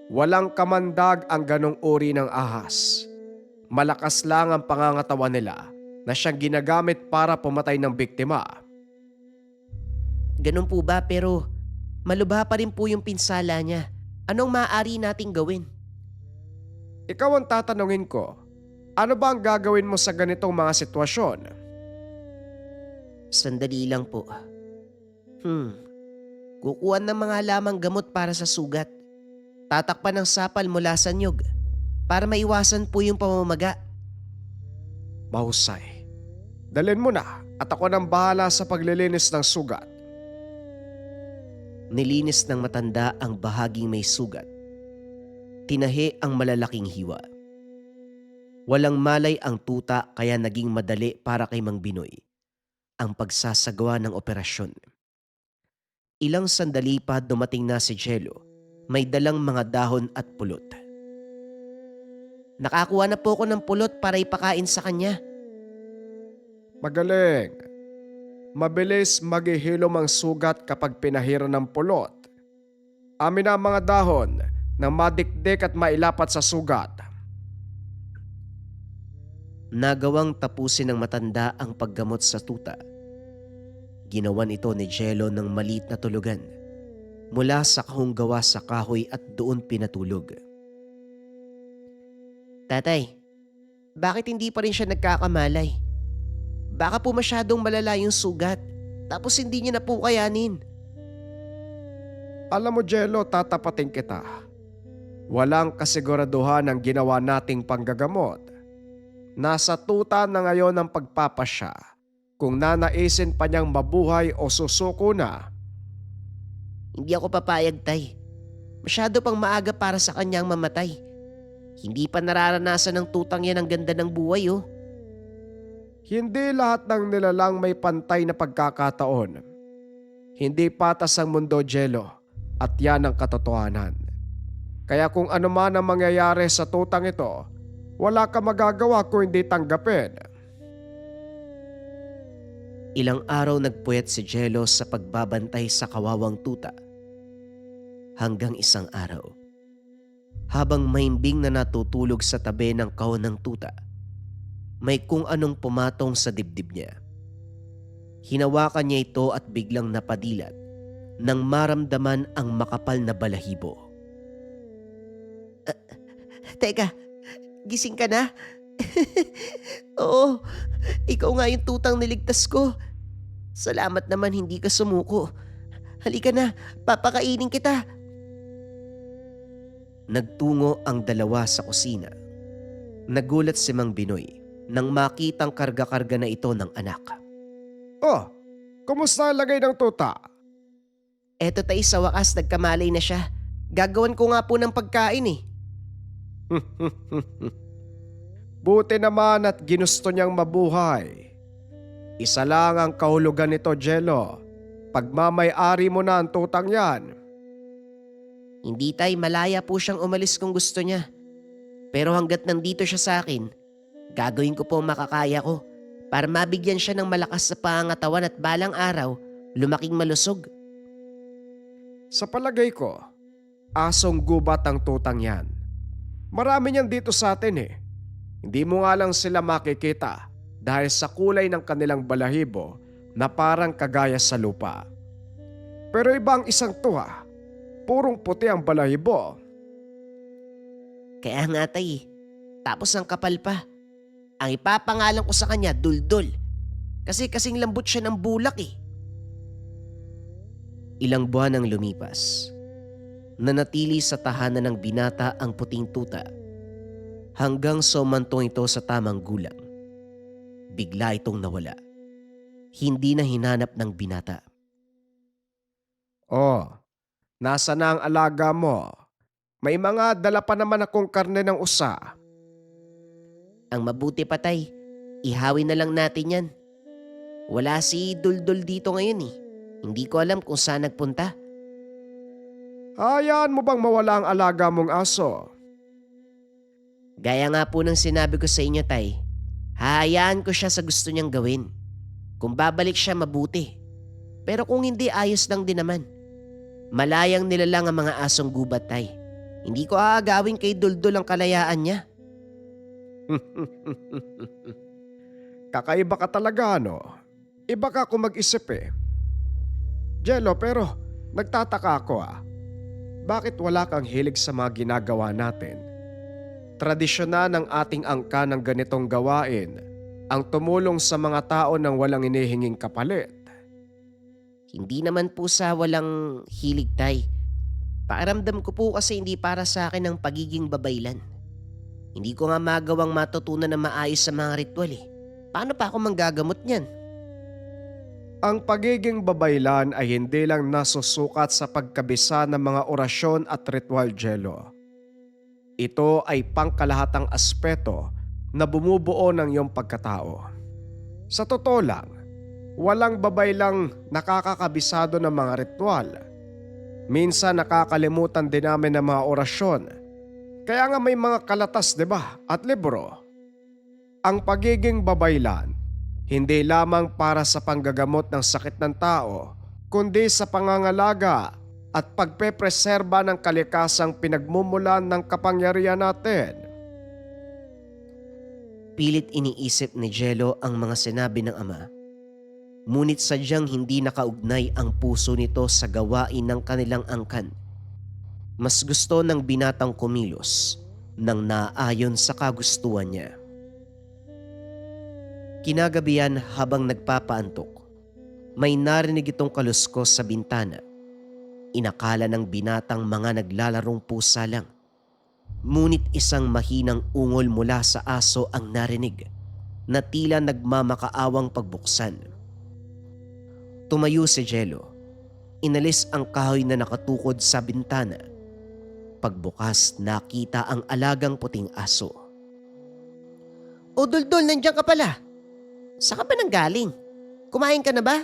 Walang kamandag ang ganong uri ng ahas. Malakas lang ang pangangatawan nila na siyang ginagamit para pumatay ng biktima. Ganun po ba, pero malubha pa rin po yung pinsala niya. Anong maaari nating gawin? Ikaw ang tatanungin ko, ano ba ang gagawin mo sa ganitong mga sitwasyon? Sandali lang po. Kukuha ng mga lamang gamot para sa sugat. Tatakpan ng sapal mula sa nyug para maiwasan po yung pamamaga. Mahusay. Dalhin mo na at ako nang bahala sa paglilinis ng sugat. Nilinis ng matanda ang bahaging may sugat. Tinahi ang malalaking hiwa. Walang malay ang tuta kaya naging madali para kay Mang Binoy ang pagsasagawa ng operasyon. Ilang sandali pa dumating na si Jello, may dalang mga dahon at pulot. Nakakuha na po ako ng pulot para ipakain sa kanya. Magaling. Mabilis maghihilom ang sugat kapag pinahiran ng pulot. Amin na ang mga dahon na madikdik at mailapat sa sugat. Nagawang tapusin ng matanda ang paggamot sa tuta. Ginawan ito ni Jello ng maliit na tulugan mula sa kahong gawa sa kahoy at doon pinatulog. Tatay, bakit hindi pa rin siya nagkakamalay? Baka po masyadong malala yung sugat, tapos hindi niya na po kayanin. Alam mo, Jello, tatapatin kita. Walang kasiguraduhan ang ginawa nating panggagamot. Nasa tuta na ngayon ang pagpapasya kung nanaisin pa niyang mabuhay o susuko na. Hindi ako papayag, tay. Masyado pang maaga para sa kanyang mamatay. Hindi pa nararanasan ng tutang yan ang ganda ng buhay, oh. Hindi lahat ng nilalang may pantay na pagkakataon. Hindi patas ang mundo, Jello, at yan ang katotohanan. Kaya kung ano man ang mangyayari sa tutang ito, wala ka magagawa kung hindi tanggapin. Ilang araw nagpuyat si Jello sa pagbabantay sa kawawang tuta. Hanggang isang araw, Habang mahimbing na natutulog sa tabi ng kahon ng tuta, may kung anong pumatong sa dibdib niya. Hinawakan niya ito at biglang napadilat nang maramdaman ang makapal na balahibo. Teka, gising ka na? Oo, ikaw nga yung tutang niligtas ko. Salamat naman hindi ka sumuko. Halika na, papakainin kita. Nagtungo ang dalawa sa kusina. Nagulat si Mang Binoy nang makitang karga-karga na ito ng anak. Oh, kumusta ang lagay ng tuta? Eto tay, sa wakas nagkamalay na siya. Gagawan ko nga po ng pagkain eh. Buti naman at ginusto niyang mabuhay. Isa lang ang kahulugan nito, Jello. Pagmamay-ari mo na ang tutang yan. Hindi tay, malaya po siyang umalis kung gusto niya. Pero hanggat nandito siya sa akin, gagawin ko po ang makakaya ko para mabigyan siya ng malakas sa pangangatawan at balang araw, lumaking malusog. Sa palagay ko, asong gubat ang tutang yan. Marami niyan dito sa atin eh. Hindi mo nga lang sila makikita dahil sa kulay ng kanilang balahibo na parang kagaya sa lupa. Pero ibang isang tuwa, purong puti ang balahibo. Kaya nga tay, tapos ang kapal pa. Ang ipapangalan ko sa kanya, Duldul. Kasi kasing lambot siya ng bulak eh. Ilang buwan ang lumipas. Nanatili sa tahanan ng binata ang puting tuta hanggang sumantong ito sa tamang gulang. Bigla itong nawala. Hindi na hinanap ng binata. Oh, nasa na ang alaga mo? May mga dala pa naman akong karne ng usa. Ang mabuti pa tay, ihawi na lang natin yan. Wala si Duldul dito ngayon eh. Hindi ko alam kung saan nagpunta. Hayaan mo bang mawala ang alaga mong aso? Gaya nga po ng sinabi ko sa inyo tay, hahayaan ko siya sa gusto niyang gawin. Kung babalik siya, mabuti. Pero kung hindi, ayos lang din naman. Malayang nilalang ang mga asong gubat tay. Hindi ko aagawin kay Duldul ang kalayaan niya. Kakaiba ka talaga, no? Iba ka kung mag-isip eh. Jello, pero nagtataka ako ah. Bakit wala kang hilig sa mga ginagawa natin? Tradisyonal ng ating angka ng ganitong gawain ang tumulong sa mga tao nang walang inihinging kapalit. Hindi naman po sa walang hilig tay. Pakiramdam ko po kasi hindi para sa akin ang pagiging babaylan. Hindi ko nga magawang matutunan na maayos sa mga ritual eh. Paano pa ako manggagamot niyan? Ang pagiging babaylan ay hindi lang nasusukat sa pagkabisa ng mga orasyon at ritual, Jello. Ito ay pangkalahatang aspeto na bumubuo ng iyong pagkatao. Sa totoo lang, walang babaylang nakakakabisado ng mga ritual. Minsan nakakalimutan din namin ng mga orasyon. Kaya nga may mga kalatas, 'di ba? At libro. Ang pagiging babaylan hindi lamang para sa panggagamot ng sakit ng tao, kundi sa pangangalaga at pagpepreserba ng kalikasang pinagmumulan ng kapangyarihan natin. Pilit iniisip ni Jello ang mga sinabi ng ama. Ngunit sadyang hindi nakaugnay ang puso nito sa gawain ng kanilang angkan. Mas gusto ng binatang kumilos nang naayon sa kagustuhan niya. Kinagabihan habang nagpapaantok, may narinig itong kaluskos sa bintana. Inakala ng binatang mga naglalarong pusa lang. Ngunit isang mahinang ungol mula sa aso ang narinig na tila nagmamakaawang pagbuksan. Tumayo si Jello. Inalis ang kahoy na nakatukod sa bintana. Pagbukas, nakita ang alagang puting aso. O Duldul, nandiyan ka pala. Saan ka ba nanggaling? Kumain ka na ba?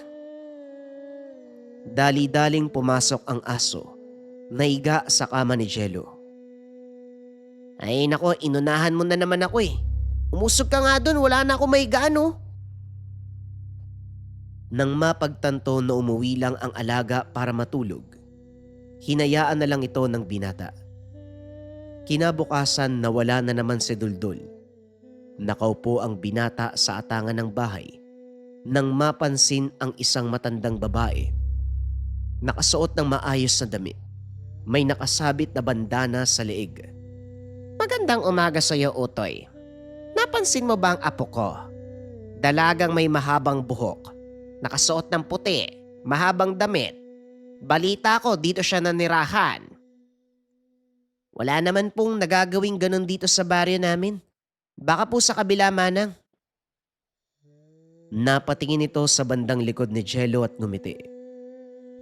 Dali-daling pumasok ang aso. Naiga sa kama ni Jello. Ay nako, inunahan mo na naman ako eh. Umusog ka nga doon, wala na ako maigaan oh. Nang mapagtanto na umuwi lang ang alaga para matulog, hinayaan na lang ito ng binata. Kinabukasan nawala na naman si Duldul. Nakaupo ang binata sa atangan ng bahay nang mapansin ang isang matandang babae. Nakasuot ng maayos na damit. May nakasabit na bandana sa leeg. Magandang umaga sa iyo, Utoy. Napansin mo ba ang apo ko? Dalagang may mahabang buhok. Nakasuot ng puti, mahabang damit. Balita ko dito siya nanirahan. Wala naman pong nagagawing ganun dito sa baryo namin. Baka po sa kabila, Manang. Napatingin ito sa bandang likod ni Jello at ngumiti.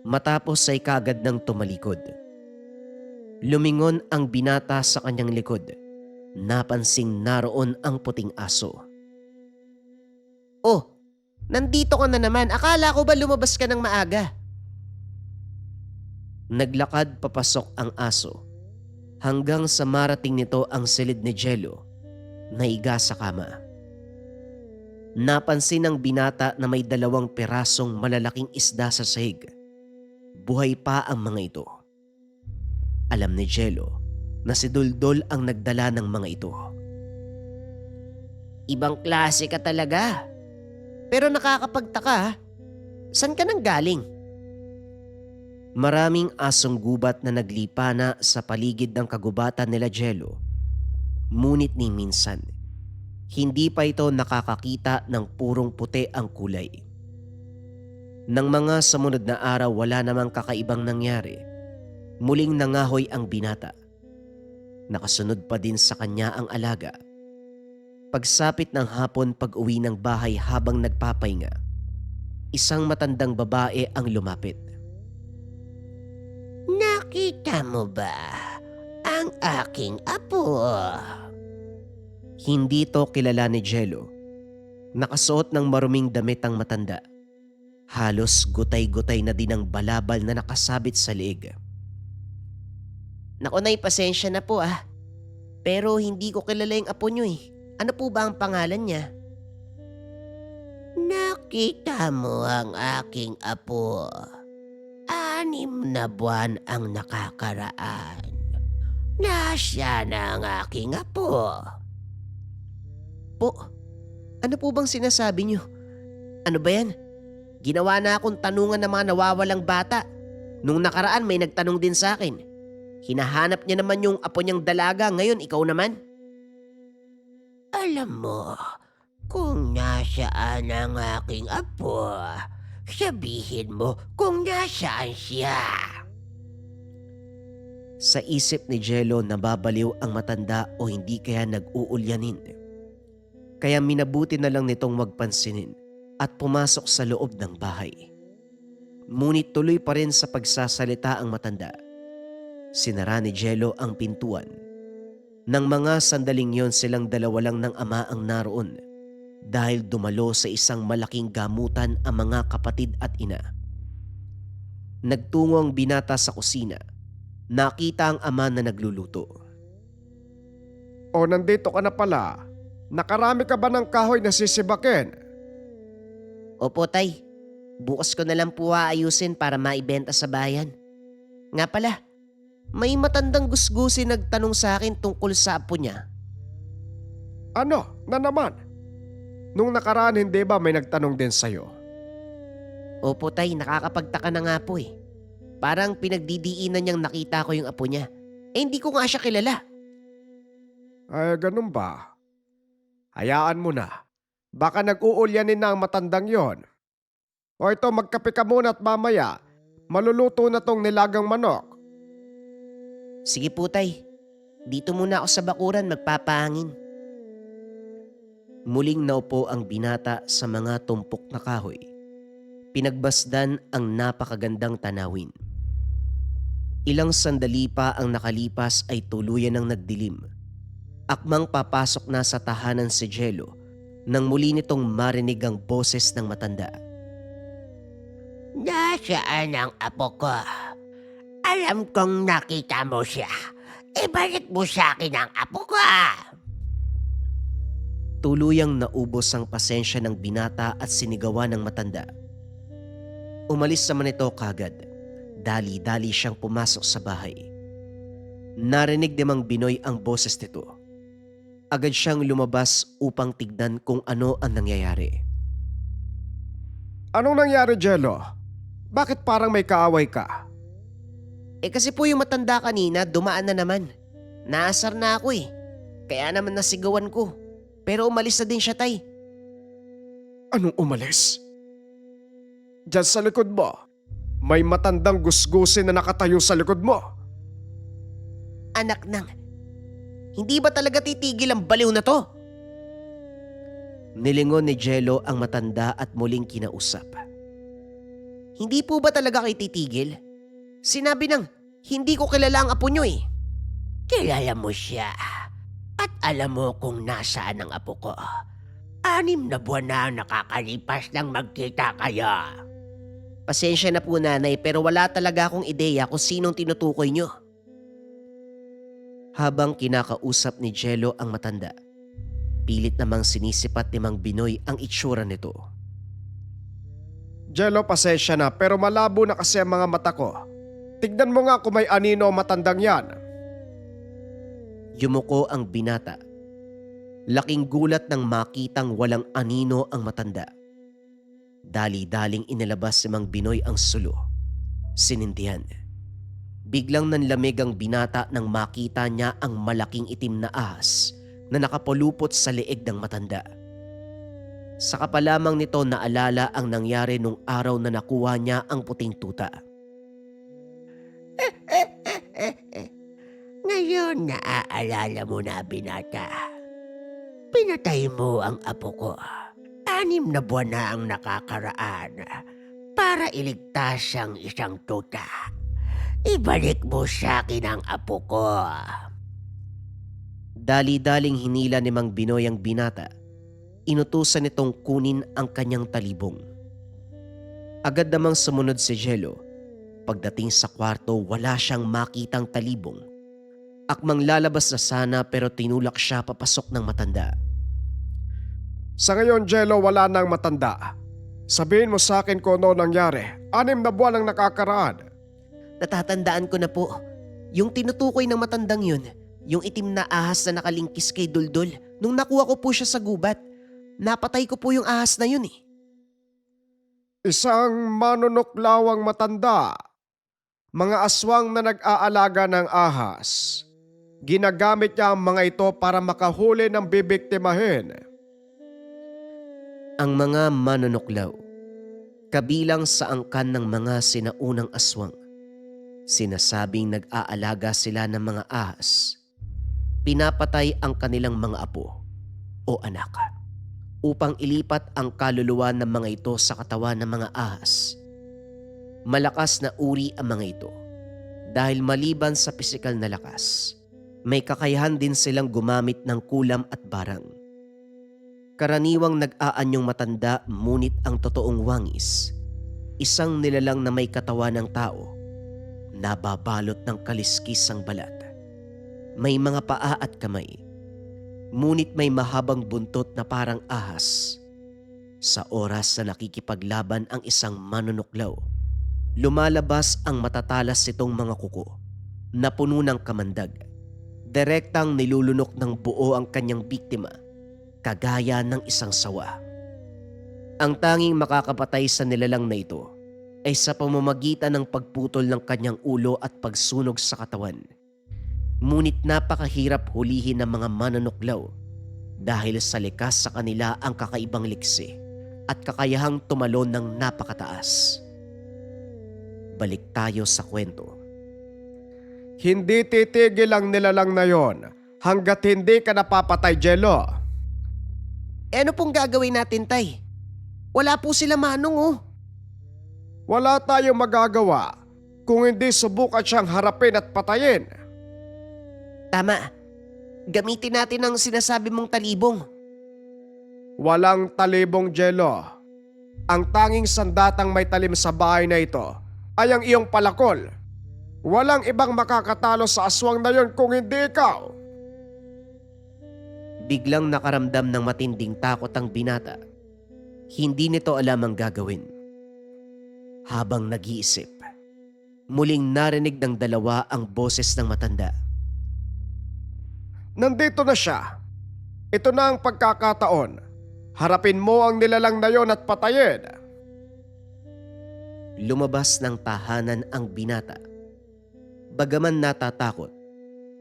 Matapos ay kagad nang tumalikod. Lumingon ang binata sa kanyang likod. Napansing naroon ang puting aso. Oh, nandito ka na naman. Akala ko ba lumabas ka ng maaga? Naglakad papasok ang aso hanggang sa marating nito ang silid ni Jello na higa sa kama. Napansin ng binata na may 2 pirasong malalaking isda sa sahig. Buhay pa ang mga ito. Alam ni Jello na si Duldul ang nagdala ng mga ito. Ibang klase ka talaga. Pero nakakapagtaka, ha? Saan ka nang galing? Maraming asong gubat na naglipana sa paligid ng kagubatan nila Jello. Ngunit ni minsan, hindi pa ito nakakakita ng purong puti ang kulay. Nang mga sumunod na araw wala namang kakaibang nangyari, muling nangahoy ang binata. Nakasunod pa din sa kanya ang alaga. Pagsapit ng hapon pag-uwi ng bahay habang nagpapahinga, isang matandang babae ang lumapit. Nakita mo ba ang aking apo? Hindi to kilala ni Jello. Nakasuot ng maruming damit ang matanda. Halos gutay-gutay na din ang balabal na nakasabit sa leeg. Naku, Nay, pasensya na po ah. Pero hindi ko kilala yung apo nyo eh. Ano po ba ang pangalan niya? Nakita mo ang aking apo. 6 na buwan ang nakakaraan. Nasya na ang aking apo. Po, ano po bang sinasabi niyo? Ano ba yan? Ginawa na akong tanungan ng mga nawawalang bata. Nung nakaraan may nagtanong din sa akin. Hinahanap niya naman yung apo niyang dalaga, ngayon ikaw naman. Alam mo, kung nasaan ang aking apo, sabihin mo kung nasaan siya. Sa isip ni Jello nababaliw ang matanda o hindi kaya nag-uulyanin. Kaya minabuti na lang nitong magpansinin at pumasok sa loob ng bahay. Ngunit tuloy pa rin sa pagsasalita ang matanda. Sinara ni Jello ang pintuan. Nang mga sandaling yon silang 2 lang ng ama ang naroon dahil dumalo sa isang malaking gamutan ang mga kapatid at ina. Nagtungo ang binata sa kusina. Nakita ang ama na nagluluto. O nandito ka na pala. Nakarami ka ba ng kahoy na sisibakin? Opo, Tay. Bukas ko na lang po aayusin para maibenta sa bayan. Nga pala, may matandang gusgusi nagtanong sa akin tungkol sa apo niya. Ano na naman? Nung nakaraan hindi ba may nagtanong din sa'yo? Opo, Tay, nakakapagtaka na nga po eh. Parang pinagdidiinan niyang nakita ko yung apo niya. Eh hindi ko nga siya kilala. Ay, ganun ba? Hayaan mo na. Baka nag-uulyanin na ang matandang yon. O ito, magkape ka muna at mamaya, maluluto na tong nilagang manok. Sige po, Tay. Dito muna ako sa bakuran magpapahangin. Muling naupo ang binata sa mga tumpok na kahoy. Pinagbasdan ang napakagandang tanawin. Ilang sandali pa ang nakalipas ay tuluyan ng nagdilim. Akmang papasok na sa tahanan si Jello nang muli nitong marinig ang boses ng matanda. Nasaan ang apo ko? Alam kong nakita mo siya. Ibalik mo sa akin ang apo ko. Tuluyang naubos ang pasensya ng binata at sinigawan ng matanda. Umalis naman ito kagad. Dali-dali siyang pumasok sa bahay. Narinig ni Mang Binoy ang boses nito. Agad siyang lumabas upang tignan kung ano ang nangyayari. Anong nangyari, Jello? Bakit parang may kaaway ka? Kasi po yung matanda kanina dumaan na naman. Naasar na ako eh. Kaya naman nasigawan ko. Pero umalis na din siya, tay. Anong umalis? Diyan sa likod mo, may matandang gusgusin na nakatayo sa likod mo. Anak nang, hindi ba talaga titigil ang baliw na to? Nilingon ni Jello ang matanda at muling kinausap. Hindi po ba talaga kayo titigil? Sinabi nang, hindi ko kilala ang apo nyo eh. Kilala mo siya at alam mo kung nasaan ang apo ko. 6 na buwan na ang nakakalipas nang magkita kayo. Pasensya na po nanay pero wala talaga akong ideya kung sinong tinutukoy nyo. Habang kinakausap ni Jello ang matanda, pilit namang sinisipat ni Mang Binoy ang itsura nito. Jello, pasensya na pero malabo na kasi ang mga mata ko. Tignan mo nga kung may anino o matandang yan. Yumuko ang binata. Laking gulat nang makitang walang anino ang matanda. Dali-daling inilabas si Mang Binoy ang sulo. Sinindihan. Biglang nanlamig ang binata nang makita niya ang malaking itim na ahas na nakapulupot sa leeg ng matanda. Saka pa lamang nito naalala ang nangyari nung araw na nakuha niya ang puting tuta. Ngayon naaalala mo na, binata. Pinatay mo ang apo ko. 6 na buwan na ang nakakaraan para iligtas ang isang tuta. Ibalik mo sa akin ang apo ko. Dali-daling hinila ni Mang Binoy ang binata. Inutusan nitong kunin ang kanyang talibong. Agad namang sumunod si Jello. Pagdating sa kwarto, wala siyang makitang talibong. Akmang lalabas na sana pero tinulak siya papasok ng matanda. Sa ngayon, Jello, wala nang matanda. Sabihin mo sa akin kung ano nangyari. 6 na buwan ang nakakaraan. Natatandaan ko na po. Yung tinutukoy ng matandang yun, yung itim na ahas na nakalingkis kay Duldul, nung nakuha ko po siya sa gubat. Napatay ko po yung ahas na yun eh. Isang manunuklawang matanda. Mga aswang na nag-aalaga ng ahas. Ginagamit niya ang mga ito para makahuli ng bibiktimahin. Ang mga manunuklaw, kabilang sa angkan ng mga sinaunang aswang. Sinasabing nag-aalaga sila ng mga ahas. Pinapatay ang kanilang mga apo o anak upang ilipat ang kaluluwa ng mga ito sa katawan ng mga ahas. Malakas na uri ang mga ito dahil maliban sa pisikal na lakas, may kakayahan din silang gumamit ng kulam at barang. Karaniwang nag-aanyong matanda ngunit ang totoong wangis, isang nilalang na may katawan ng tao, nababalot ng kaliskis ang balat. May mga paa at kamay, ngunit may mahabang buntot na parang ahas. Sa oras na nakikipaglaban ang isang manunuklaw, lumalabas ang matatalas nitong mga kuko na puno ng kamandag. Direktang nilulunok ng buo ang kanyang biktima, kagaya ng isang sawa. Ang tanging makakapatay sa nilalang na ito ay sa pamamagitan ng pagputol ng kanyang ulo at pagsunog sa katawan. Ngunit napakahirap hulihin ng mga manunuklaw dahil sa likas sa kanila ang kakaibang liksi at kakayahang tumalon ng napakataas. Balik tayo sa kwento. Hindi titigil ang nilalang na yon hanggat hindi ka napapatay, Jello. Ano pong gagawin natin, tay? Wala po sila manong oh. Wala tayong magagawa kung hindi subukan siyang harapin at patayin. Tama. Gamitin natin ang sinasabi mong talibong. Walang talibong, Jello. Ang tanging sandatang may talim sa bahay na ito ay ang iyong palakol. Walang ibang makakatalo sa aswang na yon kung hindi ikaw. Biglang nakaramdam ng matinding takot ang binata. Hindi nito alam ang gagawin. Habang nag-iisip, muling narinig ng dalawa ang boses ng matanda. Nandito na siya. Ito na ang pagkakataon. Harapin mo ang nilalang na yon at patayin. Lumabas ng tahanan ang binata. Bagaman natatakot,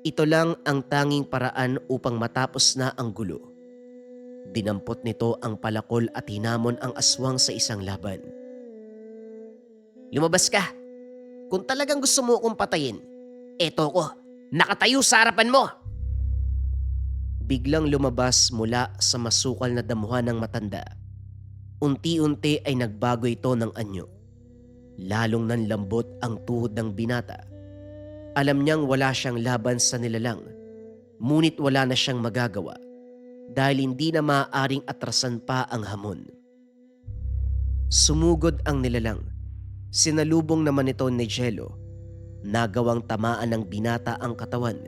ito lang ang tanging paraan upang matapos na ang gulo. Dinampot nito ang palakol at hinamon ang aswang sa isang laban. Lumabas ka. Kung talagang gusto mo akong patayin, eto ko, nakatayo sa harapan mo. Biglang lumabas mula sa masukal na damuhan ng matanda. Unti-unti ay nagbago ito ng anyo. Lalong nanlambot ang tuhod ng binata. Alam niyang wala siyang laban sa nilalang, ngunit wala na siyang magagawa dahil hindi na maaaring atrasan pa ang hamon. Sumugod ang nilalang. Sinalubong naman ito ni Jello. Nagawang tamaan ng binata ang katawan,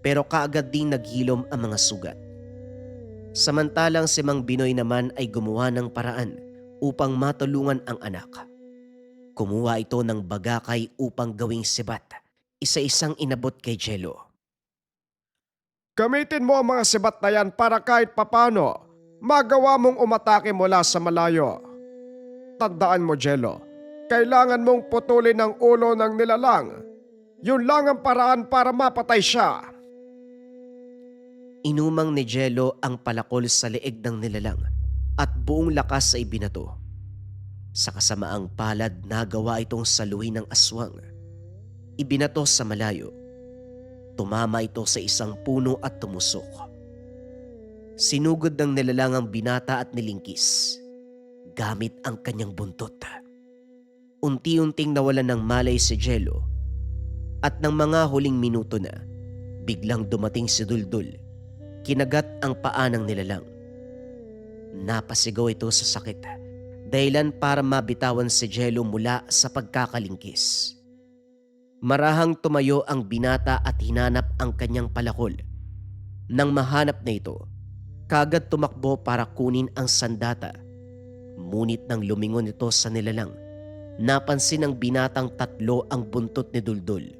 pero kaagad ding naghilom ang mga sugat. Samantalang si Mang Binoy naman ay gumawa ng paraan upang matulungan ang anak. Kumuha ito ng bagakay upang gawing sibat, isa-isang inabot kay Jello. Gamitin mo ang mga sibat na yan para kahit papano magawa mong umatake mula sa malayo. Tandaan mo, Jello, kailangan mong putulin ang ulo ng nilalang. Yun lang ang paraan para mapatay siya. Inumang ni Jello ang palakol sa leeg ng nilalang at buong lakas ay binato. Sa kasamaang palad, nagawa itong saluhin ng aswang. Ibinato sa malayo. Tumama ito sa isang puno at tumusok. Sinugod ng nilalang ang binata at nilingkis gamit ang kanyang buntot. Unti-unting nawalan ng malay si Jello at ng mga huling minuto na, biglang dumating si Duldul. Kinagat ang paa ng nilalang. Napasigaw ito sa sakit, dahilan para mabitawan si Jello mula sa pagkakalingkis. Marahang tumayo ang binata at hinanap ang kanyang palakol. Nang mahanap na ito, kagad tumakbo para kunin ang sandata. Ngunit nang lumingon ito sa nilalang, napansin ng binatang tatlo ang buntot ni Duldul.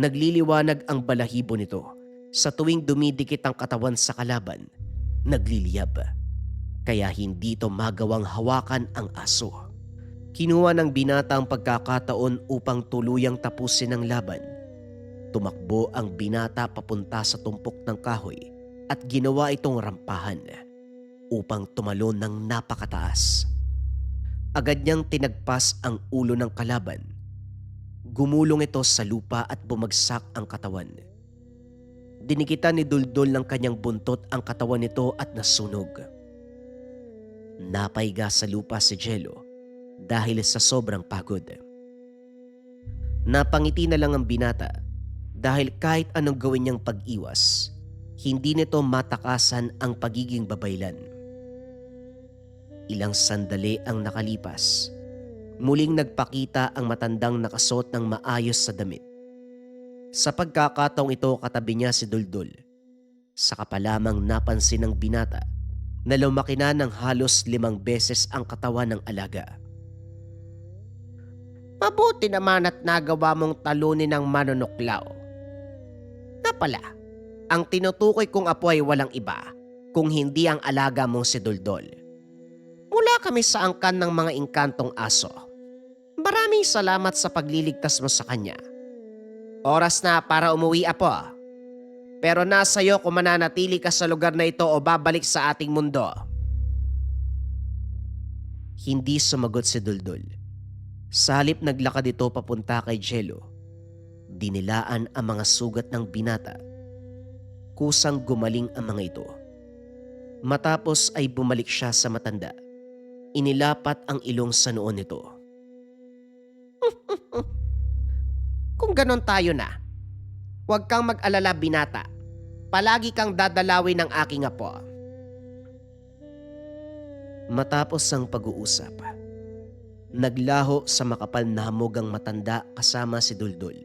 Nagliliwanag ang balahibo nito sa tuwing dumidikit ang katawan sa kalaban. Nagliliyab, kaya hindi ito magawang hawakan ang aso. Kinuha ng binata ang pagkakataon upang tuluyang tapusin ang laban. Tumakbo ang binata papunta sa tumpok ng kahoy at ginawa itong rampahan upang tumalon ng napakataas. Agad niyang tinagpas ang ulo ng kalaban. Gumulong ito sa lupa at bumagsak ang katawan. Dinikitan ni Duldul ng kanyang buntot ang katawan nito at nasunog. Napaiga sa lupa si Jello dahil sa sobrang pagod. Napangiti na lang ang binata dahil kahit anong gawin niyang pag-iwas, hindi nito matakasan ang pagiging babaylan. Ilang sandali ang nakalipas. Muling nagpakita ang matandang nakasuot ng maayos sa damit. Sa pagkakataong ito, katabi niya si Duldul. Saka pa lamang napansin ng binata na lumaki na ng halos 5 beses ang katawan ng alaga. Mabuti naman at nagawa mong talunin ng manunuklaw. Na pala, ang tinutukoy kong apo ay walang iba kung hindi ang alaga mong si Duldul. Mula kami sa angkan ng mga inkantong aso. Maraming salamat sa pagliligtas mo sa kanya. Oras na para umuwi, apo. Pero nasa iyo kung mananatili ka sa lugar na ito o babalik sa ating mundo. Hindi sumagot si Duldul. Sa halip naglakad ito papunta kay Jello. Dinilaan ang mga sugat ng binata. Kusang gumaling ang mga ito. Matapos ay bumalik siya sa matanda. Inilapat ang ilong sa noon nito. Kung ganon tayo na, huwag kang mag-alala, binata. Palagi kang dadalawin ng aking apo. Matapos ang pag-uusap, naglaho sa makapal na hamog ang matanda kasama si Duldul.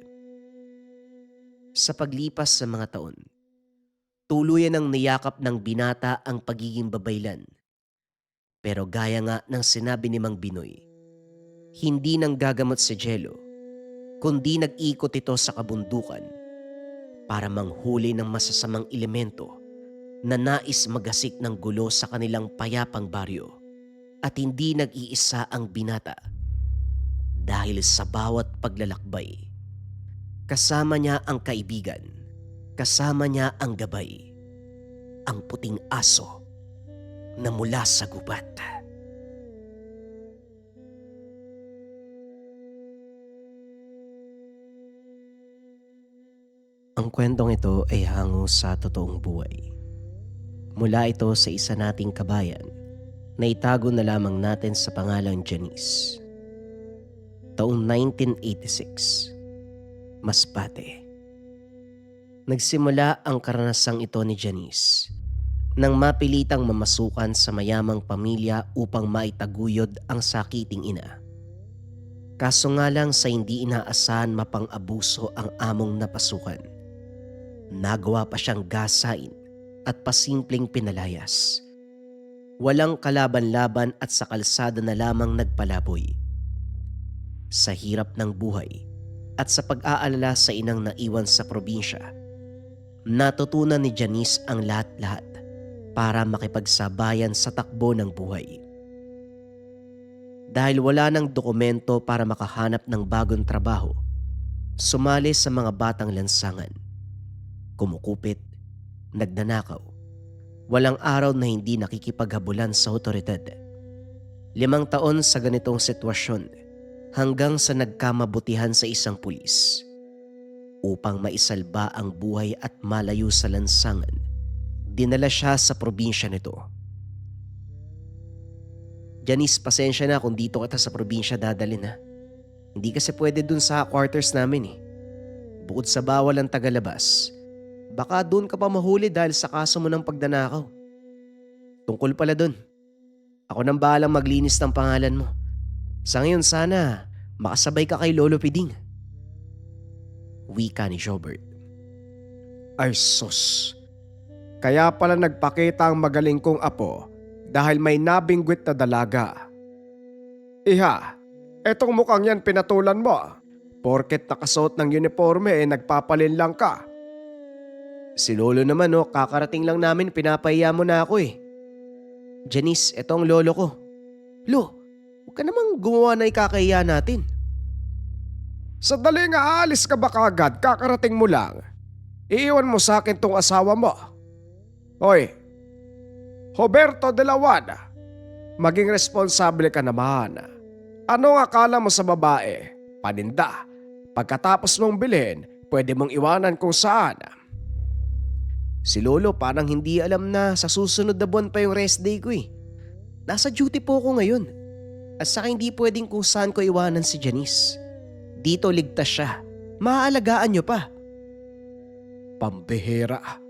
Sa paglipas sa mga taon, tuluyan ang niyakap ng binata ang pagiging babaylan. Pero gaya nga ng sinabi ni Mang Binoy, hindi nang gagamot si Jello, kundi nag-ikot ito sa kabundukan. para manghuli ng masasamang elemento na nais magasik ng gulo sa kanilang payapang baryo. At hindi nag-iisa ang binata dahil sa bawat paglalakbay, kasama niya ang kaibigan, kasama niya ang gabay, ang puting aso na mula sa gubat. Ang kwentong ito ay hango sa totoong buhay. Mula ito sa isa nating kabayan na itago na lamang natin sa pangalang Janice. Taong 1986, Masbate. Nagsimula ang karanasang ito ni Janice nang mapilitang mamasukan sa mayamang pamilya upang maitaguyod ang sakiting ina. Kaso nga lang sa hindi inaasahan mapang-abuso ang among napasukan. Nagawa pa siyang gasain at pasimpleng pinalayas. Walang kalaban-laban at sa kalsada na lamang nagpalaboy. Sa hirap ng buhay at sa pag-aalala sa inang naiwan sa probinsya, natutunan ni Janice ang lahat-lahat para makipagsabayan sa takbo ng buhay. Dahil wala ng dokumento para makahanap ng bagong trabaho, sumali sa mga batang lansangan. Kumukupit, nagnanakaw. Walang araw na hindi nakikipaghabulan sa otoridad. 5 taon sa ganitong sitwasyon hanggang sa nagkamabutihan sa isang pulis. Upang maisalba ang buhay at malayo sa lansangan, dinala siya sa probinsya nito. Janice, pasensya na kung dito kita sa probinsya dadalhin ha. Hindi kasi pwede dun sa quarters namin eh. Bukod sa bawal ang tagalabas, baka dun ka pa mahuli dahil sa kaso mo ng pagdanakaw. Tungkol pala dun. Ako nang bahalang maglinis ng pangalan mo. Sa ngayon sana, makasabay ka kay Lolo Piding. Wika ni Jobert. Ay sus. Kaya pala nagpakita ang magaling kong apo dahil may nabinggwit na dalaga. Iha, etong mukhang yan pinatulan mo. Porket nakasuot ng uniforme nagpapalinlang ka. Si Lolo naman kakarating lang namin, pinapahiya mo na ako eh. Janice, eto ang lolo ko. Lo, huwag ka namang gumawa na ikakahiya natin. Sandali nga, aalis ka ba kagad? Kakarating mo lang. Iiwan mo sa akin tong asawa mo. Hoy, Roberto de la Wada, maging responsable ka naman. Ano ang akala mo sa babae? Paninda. Pagkatapos mong bilhin, pwede mong iwanan kung saan. Si Lolo parang hindi alam na sa susunod na buwan pa yung rest day ko eh. Nasa duty po ako ngayon. At saka hindi pwedeng kung saan ko iwanan si Janice. Dito ligtas siya. Maaalagaan niyo pa. Pambihira.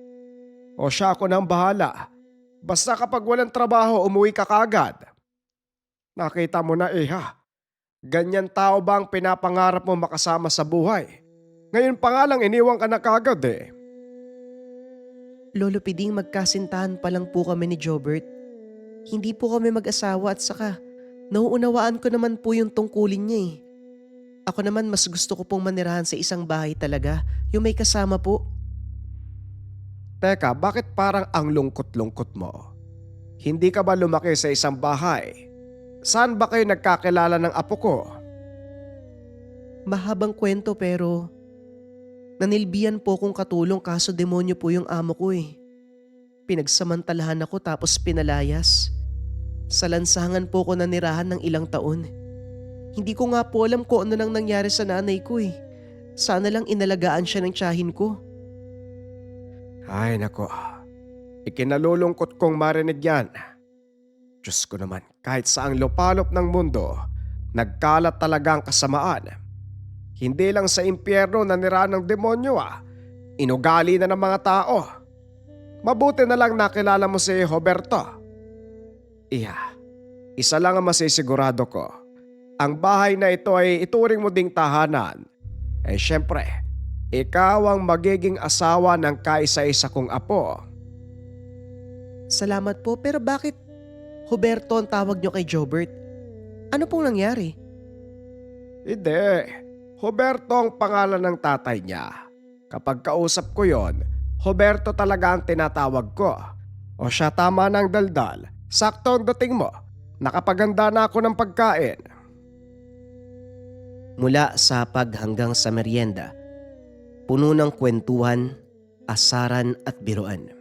O siya, ako nang bahala. Basta kapag walang trabaho, umuwi ka kagad. Nakita mo na iha. Ganyan tao ba ang pinapangarap mo makasama sa buhay? Ngayon pa nga lang iniwan ka na kagad eh. Lolo Piding, magkasintahan pa lang po kami ni Jobert. Hindi po kami mag-asawa at saka nauunawaan ko naman po yung tungkulin niya eh. Ako naman mas gusto ko pong manirahan sa isang bahay talaga, yung may kasama po. Teka, bakit parang ang lungkot-lungkot mo? Hindi ka ba lumaki sa isang bahay? Saan ba kayo nagkakilala ng apo ko? Mahabang kwento pero nanilbihan po kong katulong kaso demonyo po yung amo ko eh. Pinagsamantalahan ako tapos pinalayas. Sa lansangan po ko nanirahan ng ilang taon. Hindi ko nga po alam kung ano nang nangyari sa nanay ko eh. Sana lang inalagaan siya ng tiyahin ko. Ay nako, ikinalulungkot kong marinig yan. Diyos ko naman, kahit saang lupalop ng mundo, nagkalat talaga ang kasamaan. Hindi lang sa impyerno nanirahan ng demonyo inugali na ng mga tao. Mabuti na lang nakilala mo si Roberto. Iya, isa lang ang masisigurado ko. Ang bahay na ito ay ituring mo ding tahanan. Eh syempre, ikaw ang magiging asawa ng kaisa-isa kong apo. Salamat po, pero bakit Roberto ang tawag niyo kay Jobert? Ano pong nangyari? Hindi, Roberto ang pangalan ng tatay niya. Kapag kausap ko yon, Huberto talaga ang tinatawag ko. O siya, tama ng daldal. Sakto ang dating mo. Nakapaganda na ako ng pagkain. Mula sa pag hanggang sa merienda, puno ng kwentuhan, asaran at biruan.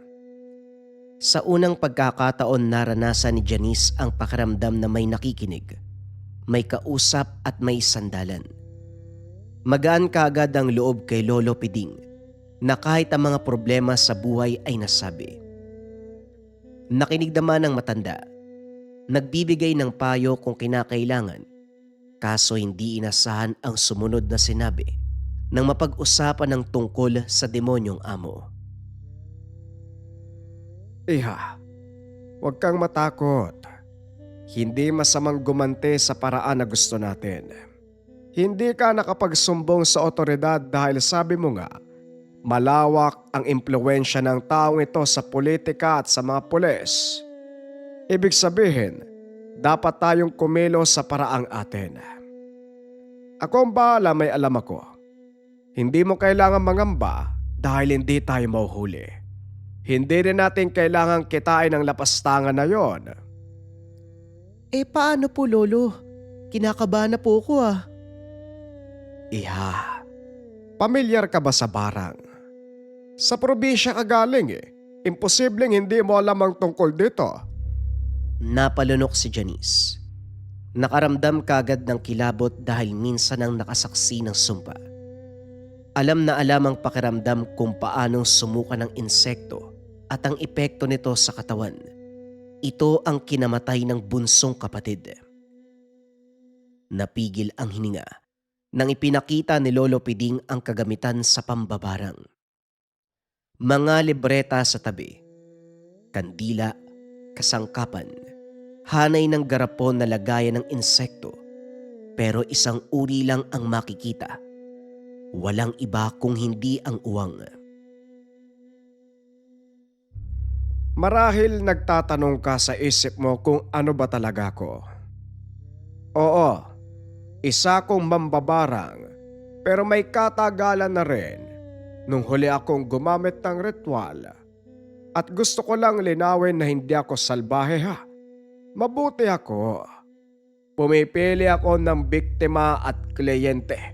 Sa unang pagkakataon naranasan ni Janice ang pakiramdam na may nakikinig, may kausap at may sandalan. Magaan kaagad ang loob kay Lolo Piding na kahit ang mga problema sa buhay ay nasabi. Nakinig naman ng matanda, nagbibigay ng payo kung kinakailangan, kaso hindi inasahan ang sumunod na sinabi nang mapag-usapan ng tungkol sa demonyong amo. Iha, huwag kang matakot. Hindi masamang gumante sa paraan na gusto natin. Hindi ka nakapagsumbong sa otoridad dahil sabi mo nga, malawak ang impluwensya ng taong ito sa politika at sa mga pulis. Ibig sabihin, dapat tayong kumilos sa paraang atin. Ako ang bahala, may alam ako. Hindi mo kailangan mangamba dahil hindi tayo mahuhuli. Hindi rin natin kailangan kitain ang lapastangan na yon. Paano po Lolo? Kinakabahan na po ako Iha, pamilyar ka ba sa barang? Sa probinsya ka galing Imposibleng hindi mo alam ang tungkol dito. Napalunok si Janice. Nakaramdam kagad ng kilabot dahil minsan ang nakasaksi ng sumpa. Alam na alam ang pakiramdam kung paanong sumuka ng insekto at ang epekto nito sa katawan. Ito ang kinamatay ng bunsong kapatid. Napigil ang hininga nang ipinakita ni Lolo Piding ang kagamitan sa pambabarang. Mga libreta sa tabi, kandila, kasangkapan, hanay ng garapon na lagayan ng insekto, pero isang uri lang ang makikita. Walang iba kung hindi ang uwang. Marahil nagtatanong ka sa isip mo kung ano ba talaga ako. Oo, isa akong mambabarang, pero may katagalan na rin nung huli akong gumamit ng ritual. At gusto ko lang linawin na hindi ako salbahe ha. Mabuti ako. Pumipili ako ng biktima at kliyente.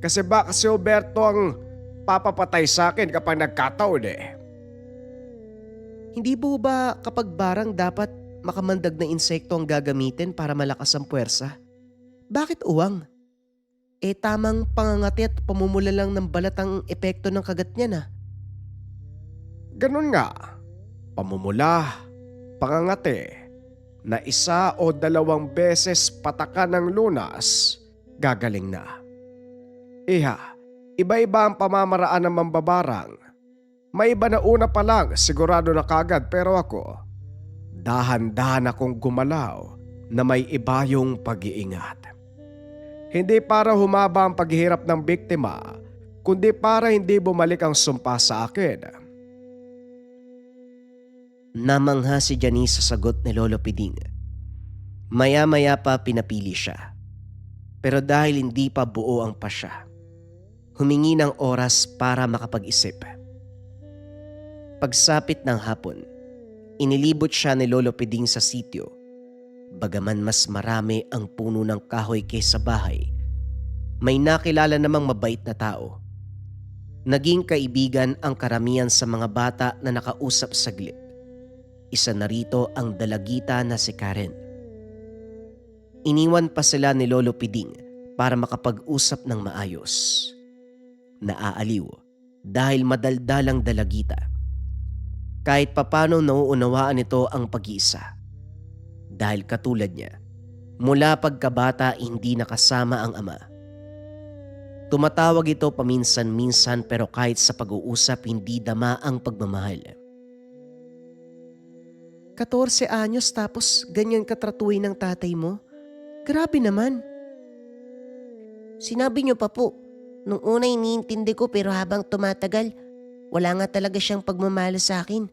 Kasi baka si Huberto ang papapatay sa akin kapag nagkataon Hindi po ba kapag barang dapat makamandag na insekto ang gagamitin para malakas ang puwersa? Bakit uwang? Tamang pangangati at pamumula lang ng balat ang epekto ng kagat niya . Ganun nga. Pamumula, pangangati, na 1 o 2 beses patakan ng lunas, gagaling na. Iha, iba-iba ang pamamaraan ng mambabarang. May iba na una pa lang, sigurado na kagad, pero ako, dahan-dahan akong gumalaw na may iba yung pag-iingat. Hindi para humaba ang paghihirap ng biktima, kundi para hindi bumalik ang sumpa sa akin. Namangha si Janice sa sagot ni Lolo Piding. Maya-maya pa pinapili siya. Pero dahil hindi pa buo ang pasya, humingi ng oras para makapag-isip. Pagsapit ng hapon, inilibot siya ni Lolo Piding sa sityo. Bagaman mas marami ang puno ng kahoy kaysa bahay, may nakilala namang mabait na tao. Naging kaibigan ang karamihan sa mga bata na nakausap saglit. Isa na rito ang dalagita na si Karen. Iniwan pa sila ni Lolo Piding para makapag-usap ng maayos. Naaaliw dahil madaldalang dalagita. Kahit papano nauunawaan nito ang pag-iisa. Dahil katulad niya, mula pagkabata hindi nakasama ang ama. Tumatawag ito paminsan-minsan pero kahit sa pag-uusap hindi dama ang pagmamahal. 14 anyos tapos ganyan katratuhin ng tatay mo? Grabe naman. Sinabi niyo pa po, nung una iniintindi ko pero habang tumatagal, wala nga talaga siyang pagmamahal sa akin.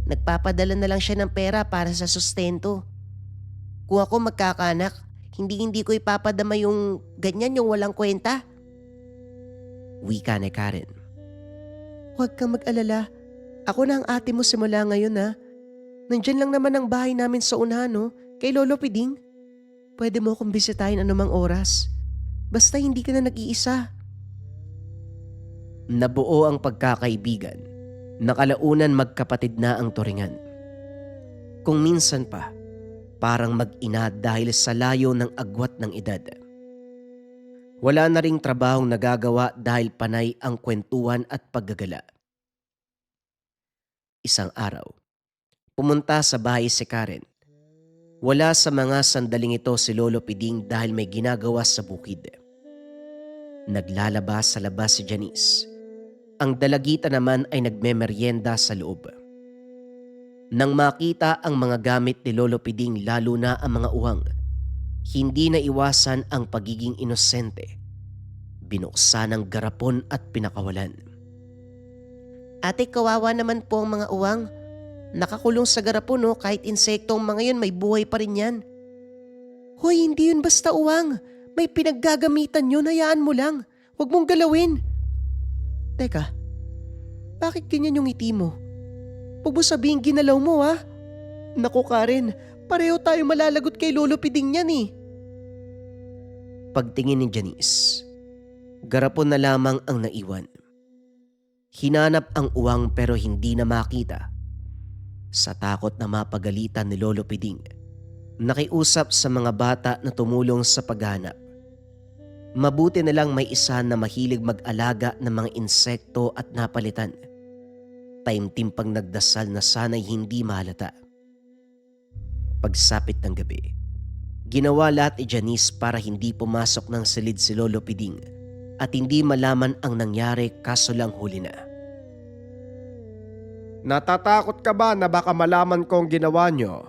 Nagpapadala na lang siya ng pera para sa sustento. Kung ako magkakaanak, hindi ko ipapadama yung ganyan yung walang kwenta. Wika ni Karen. Huwag kang mag-alala. Ako na ang ate mo simula ngayon ha. Nandyan lang naman ang bahay namin sa unahan no, kay Lolo Piding. Pwede mo akong bisitahin anumang oras. Basta hindi ka na nag-iisa. Nabuo ang pagkakaibigan. Nakalaunan magkapatid na ang turingan. Kung minsan pa, parang mag-ina dahil sa layo ng agwat ng edad. Wala na ring trabahong nagagawa dahil panay ang kwentuhan at paggagala. Isang araw, pumunta sa bahay si Karen. Wala sa mga sandaling ito si Lolo Piding dahil may ginagawa sa bukid. Naglalabas sa labas si Janice. Ang dalagita naman ay nagmemeryenda sa loob. Nang makita ang mga gamit ni Lolo Piding lalo na ang mga uwang, hindi na iwasan ang pagiging inosente. Binuksan ang garapon at pinakawalan. Ate, kawawa naman po ang mga uwang. Nakakulong sa garapon no, kahit insekto ang mga yun may buhay pa rin yan. Hoy, hindi yun basta uwang. May pinaggagamitan yun, hayaan mo lang. Huwag mong galawin. Teka, bakit ganyan yung ngiti mo? Huwag mo sabihin ginalaw mo ha. Naku Karen, pareho tayo malalagot kay Lolo Piding yan eh. Pagtingin ni Janice, garapon na lamang ang naiwan. Hinanap ang uwang pero hindi na makita. Sa takot na mapagalitan ni Lolo Piding, nakiusap sa mga bata na tumulong sa paghanap. Mabuti na lang may isa na mahilig mag-alaga ng mga insekto at napalitan. Taimtim pang nagdasal na sana'y hindi mahalata. Pagsapit ng gabi, ginawa lahat ni Janice para hindi pumasok ng silid si Lolo Piding at hindi malaman ang nangyari kaso lang huli na. Natatakot ka ba na baka malaman ko ang ginawa nyo?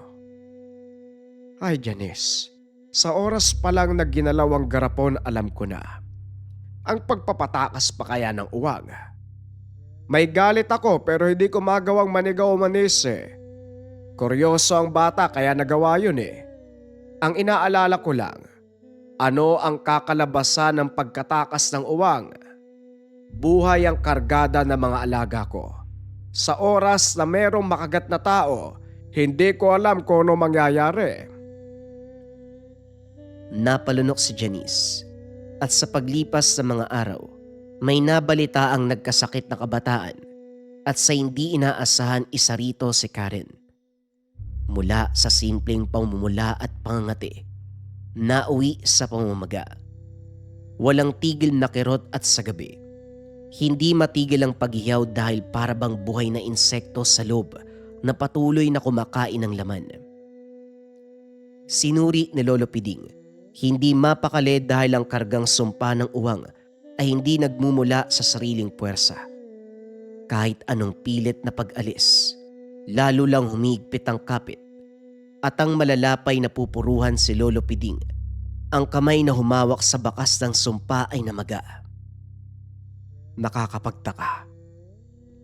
Ay, Janice, sa oras pa lang na ginalaw ang garapon alam ko na. Ang pagpapatakas pa kaya ng uwang. May galit ako pero hindi ko magawang manigaw o manis eh. Kuryoso ang bata kaya nagawa yun eh. Ang inaalala ko lang, ano ang kakalabasan ng pagkatakas ng uwang? Buhay ang kargada ng mga alaga ko. Sa oras na merong makagat na tao, hindi ko alam kung ano mangyayari. Napalunok si Janice at sa paglipas ng mga araw, may nabalita ang nagkasakit na kabataan at sa hindi inaasahan isa rito si Karen. Mula sa simpleng pamumula at pangangati, nauwi sa pamamaga. Walang tigil na kirot at sa gabi. Hindi matigil ang paghiyaw dahil parabang buhay na insekto sa loob na patuloy na kumakain ng laman. Sinuri ni Lolo Piding, hindi mapakali dahil ang kargang sumpa ng uwang ay hindi nagmumula sa sariling puwersa. Kahit anong pilit na pag-alis, lalo lang humigpit ang kapit at ang malalapay na pupuruhan si Lolo Piding. Ang kamay na humawak sa bakas ng sumpa ay namaga. Nakakapagtaka.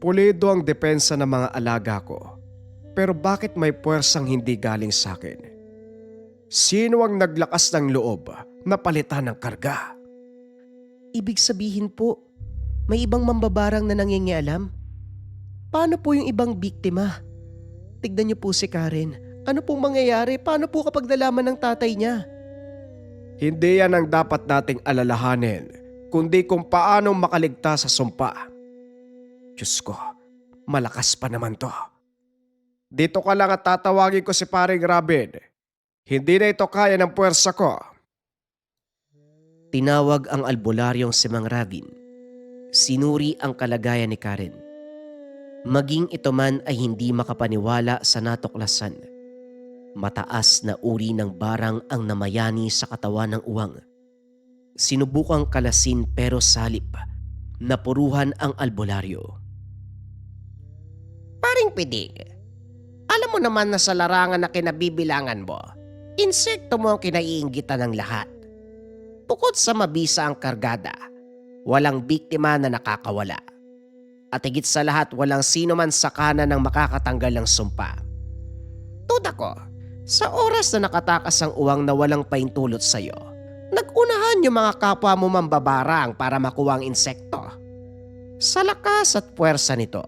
Pulido ang depensa ng mga alaga ko. Pero bakit may puwersang hindi galing sa akin? Sino ang naglakas ng loob na palitan ng karga? Ibig sabihin po, may ibang mambabarang na nangingialam? Paano po yung ibang biktima? Tignan niyo po si Karen. Ano pong mangyayari? Paano po kapag nalaman ng tatay niya? Hindi yan ang dapat nating alalahanin, kundi kung paano makaligtas sa sumpa. Diyos ko, malakas pa naman to. Dito ka lang at tatawagin ko si paring Robin. Hindi na ito kaya ng puwersa ko. Tinawag ang albularyong si Mang Ravin. Sinuri ang kalagayan ni Karen. Maging ito man ay hindi makapaniwala sa natuklasan. Mataas na uri ng barang ang namayani sa katawan ng uwang. Sinubukang kalasin pero salip, napuruhan ang albularyo. Paring Piding, alam mo naman na sa larangan na kinabibilangan mo, insekto mo ang kinaiinggitan ng lahat. Bukod sa mabisa ang kargada, walang biktima na nakakawala. At higit sa lahat, walang sino man sa kanan ng makakatanggal ng sumpa. Tuda ko, sa oras na nakatakas ang uwang na walang paintulot sa'yo, nagunahan yung mga kapwa mo mambabarang para makuha ang insekto. Sa lakas at puwersa nito,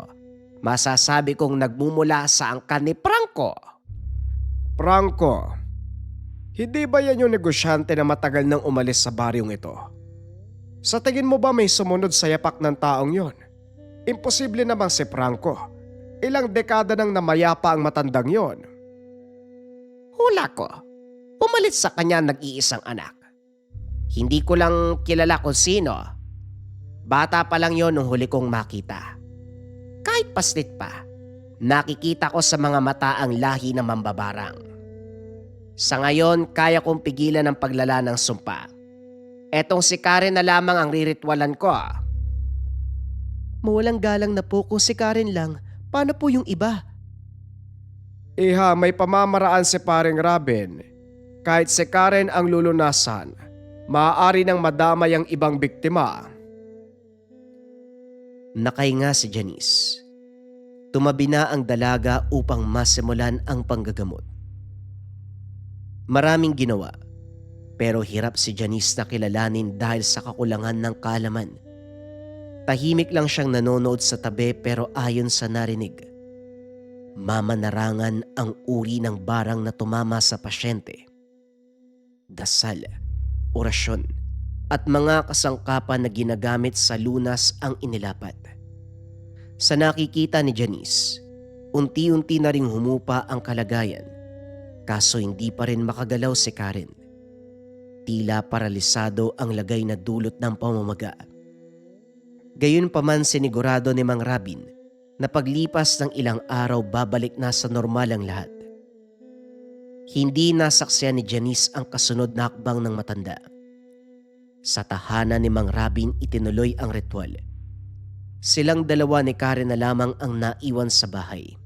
masasabi kong nagmumula sa angkan ni Franco. Franco, hindi ba yan yung negosyante na matagal nang umalis sa baryong ito? Sa tingin mo ba may sumunod sa yapak ng taong yon? Imposible namang si Franco. Ilang dekada nang namayapa ang matandang yon. Hula ko, pumalit sa kanya nag-iisang anak. Hindi ko lang kilala kung sino. Bata pa lang yon nung huli kong makita. Kahit paslit pa, nakikita ko sa mga mata ang lahi ng mambabarang. Sa ngayon, kaya kong pigilan ang paglala ng sumpa. Etong si Karen na lamang ang riritwalan ko. Mawalang galang na po kung si Karen lang. Paano po yung iba? Iha, may pamamaraan si paring Robin. Kahit si Karen ang lulunasan, maaari nang madamay ang ibang biktima. Nakahinga si Janice. Tumabi na ang dalaga upang masimulan ang panggagamot. Maraming ginawa, pero hirap si Janice na kilalanin dahil sa kakulangan ng kaalaman. Tahimik lang siyang nanonood sa tabi pero ayon sa narinig, mamanarangan ang uri ng barang na tumama sa pasyente. Dasal, orasyon, at mga kasangkapan na ginagamit sa lunas ang inilapat. Sa nakikita ni Janice, unti-unti na ring humupa ang kalagayan, kaso hindi pa rin makagalaw si Karen. Tila paralisado ang lagay na dulot ng pamamaga. Gayunpaman sinigurado ni Mang Robin na paglipas ng ilang araw babalik na sa normal ang lahat. Hindi nasaksiyan ni Janice ang kasunod na hakbang ng matanda. Sa tahanan ni Mang Robin itinuloy ang ritual. Silang dalawa ni Karen na lamang ang naiwan sa bahay.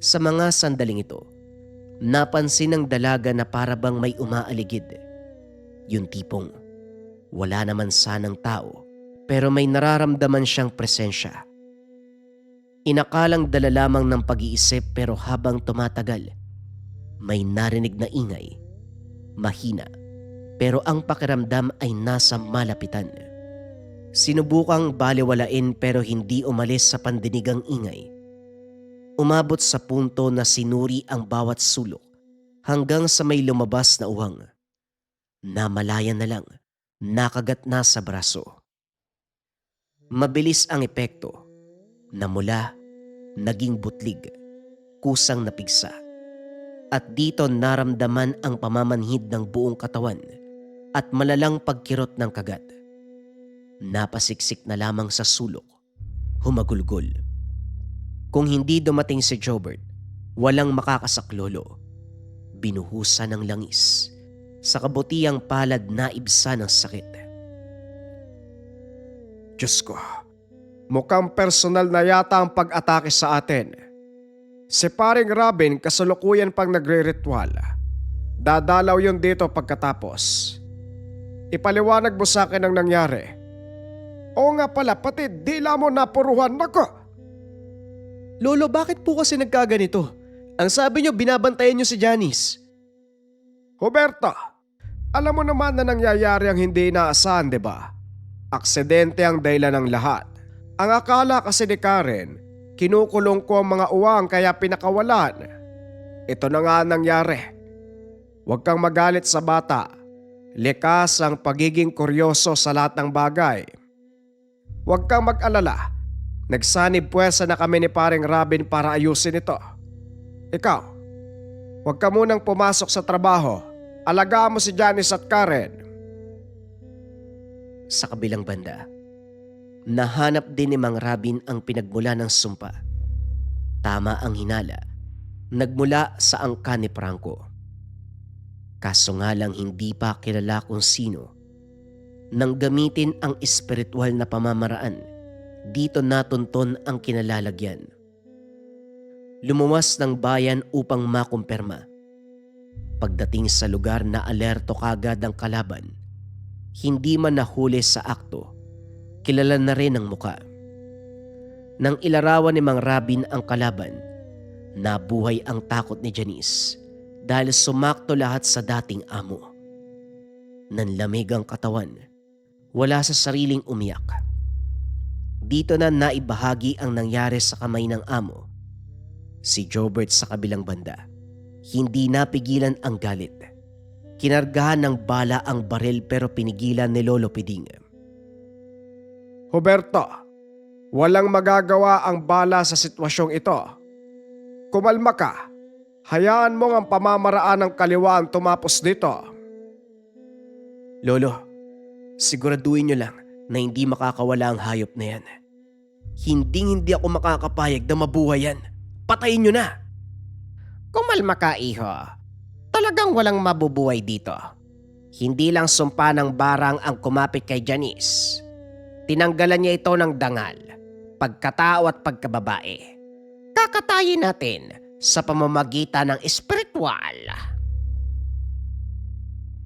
Sa mga sandaling ito, napansin ng dalaga na parabang may umaaligid. Yung tipong wala naman sanang tao pero may nararamdaman siyang presensya. Inakalang dala lamang ng pag-iisip pero habang tumatagal, may narinig na ingay. Mahina, pero ang pakiramdam ay nasa malapitan. Sinubukang balewalain pero hindi umalis sa pandinigang ingay. Umabot sa punto na sinuri ang bawat sulok hanggang sa may lumabas na uwang. Namalayan na lang, nakagat na sa braso. Mabilis ang epekto. Namula, naging butlig, kusang napigsa. At dito naramdaman ang pamamanhid ng buong katawan at malalang pagkirot ng kagat. Napasiksik na lamang sa sulok, humagulgol. Kung hindi dumating si Jobert, walang makakasaklolo. Binuhusan ng langis. Sa kabutiang palad na ibsa ng sakit. Diyos ko, mukhang personal na yata ang pag-atake sa atin. Si paring Robin kasalukuyan pang nagre-ritual. Dadalaw yun dito pagkatapos. Ipaliwanag mo sa akin ang nangyari. Oo nga pala, pati dila mo napuruhan. Nako! Lolo, bakit po kasi nagkaganito? Ang sabi niyo binabantayan niyo si Janice. Huberto, alam mo naman na nangyayari ang hindi inaasahan, di ba? Aksidente ang dahilan ng lahat. Ang akala kasi ni Karen, kinukulong ko ang mga uwang kaya pinakawalan. Ito na nga ang nangyari. Huwag kang magalit sa bata. Likas ang pagiging kuryoso sa lahat ng bagay. Huwag kang mag-alala. Nagsanib puwersa na kami ni paring Robin para ayusin ito. Ikaw, huwag ka munang pumasok sa trabaho. Alagaan mo si Janice at Karen. Sa kabilang banda, nahanap din ni Mang Robin ang pinagmula ng sumpa. Tama ang hinala, nagmula sa angkan ni Franco. Kaso nga lang hindi pa kilala kung sino. Nang gamitin ang espiritual na pamamaraan, dito natunton ang kinalalagyan. Lumuwas ng bayan upang makumpirma. Pagdating sa lugar na alerto kagad ang kalaban, hindi man nahuli sa akto, kilala na rin ang muka. Nang ilarawan ni Mang Robin ang kalaban, nabuhay ang takot ni Janice dahil sumakto lahat sa dating amo. Nanlamig ang katawan, wala sa sariling umiyak. Dito na naibahagi ang nangyari sa kamay ng amo. Si Jobert sa kabilang banda, hindi napigilan ang galit. Kinargahan ng bala ang baril pero pinigilan ni Lolo Piding. Huberto, walang magagawa ang bala sa sitwasyong ito. Kumalma ka. Hayaan mo ang pamamaraan ng kaliwa ang tumapos dito. Lolo, siguraduhin niyo lang na hindi makakawala ang hayop na yan. Hindi ako makakapayag na mabuhay yan. Patayin niyo na! Kumalma ka, iho. Talagang walang mabubuhay dito. Hindi lang sumpa ng barang ang kumapit kay Janice. Tinanggalan niya ito ng dangal, pagkatao at pagkababae. Kakatayin natin sa pamamagitan ng espiritual.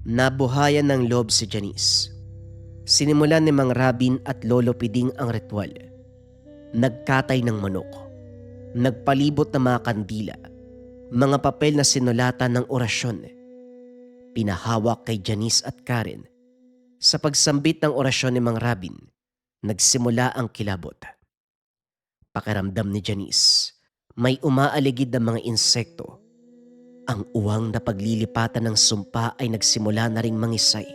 Nabuhayan ng loob si Janice. Sinimulan ni Mang Rabin at Lolo Piding ang ritual. Nagkatay ng manok. Nagpalibot ng mga kandila. Mga papel na sinulatan ng orasyon. Pinahawak kay Janice at Karen. Sa pagsambit ng orasyon ni Mang Rabin, nagsimula ang kilabot. Pakiramdam ni Janice, may umaaligid ng mga insekto. Ang uwang na paglilipatan ng sumpa ay nagsimula na ring mangisay.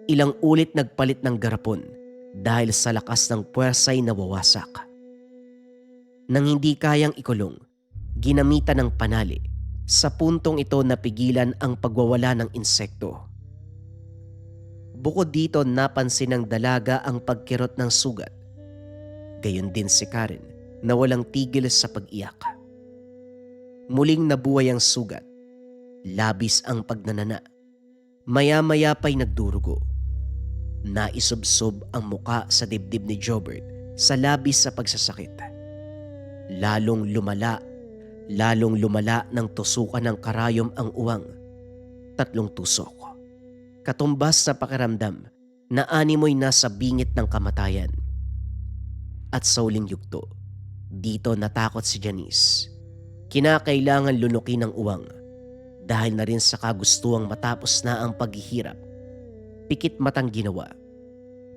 Ilang ulit nagpalit ng garapon dahil sa lakas ng puwersa'y nawawasak. Nang hindi kayang ikulong, ginamitan ng panali. Sa puntong ito napigilan ang pagwawala ng insekto. Bukod dito napansin ng dalaga ang pagkirot ng sugat. Gayon din si Karen na walang tigil sa pag-iyak. Muling nabuhay ang sugat. Labis ang pagnanana. Maya-maya pa'y nagdurugo. Naisubsob ang muka sa dibdib ni Jobert sa labis sa pagsasakit. Lalong lumala ng tusukan ng karayom ang uwang. 3 tusok. Katumbas sa pakiramdam na animoy nasa bingit ng kamatayan. At sa uling yugto, dito natakot si Janice. Kinakailangan lunukin ang uwang dahil na rin sa kagustuhang matapos na ang paghihirap. Pikit matang ginawa.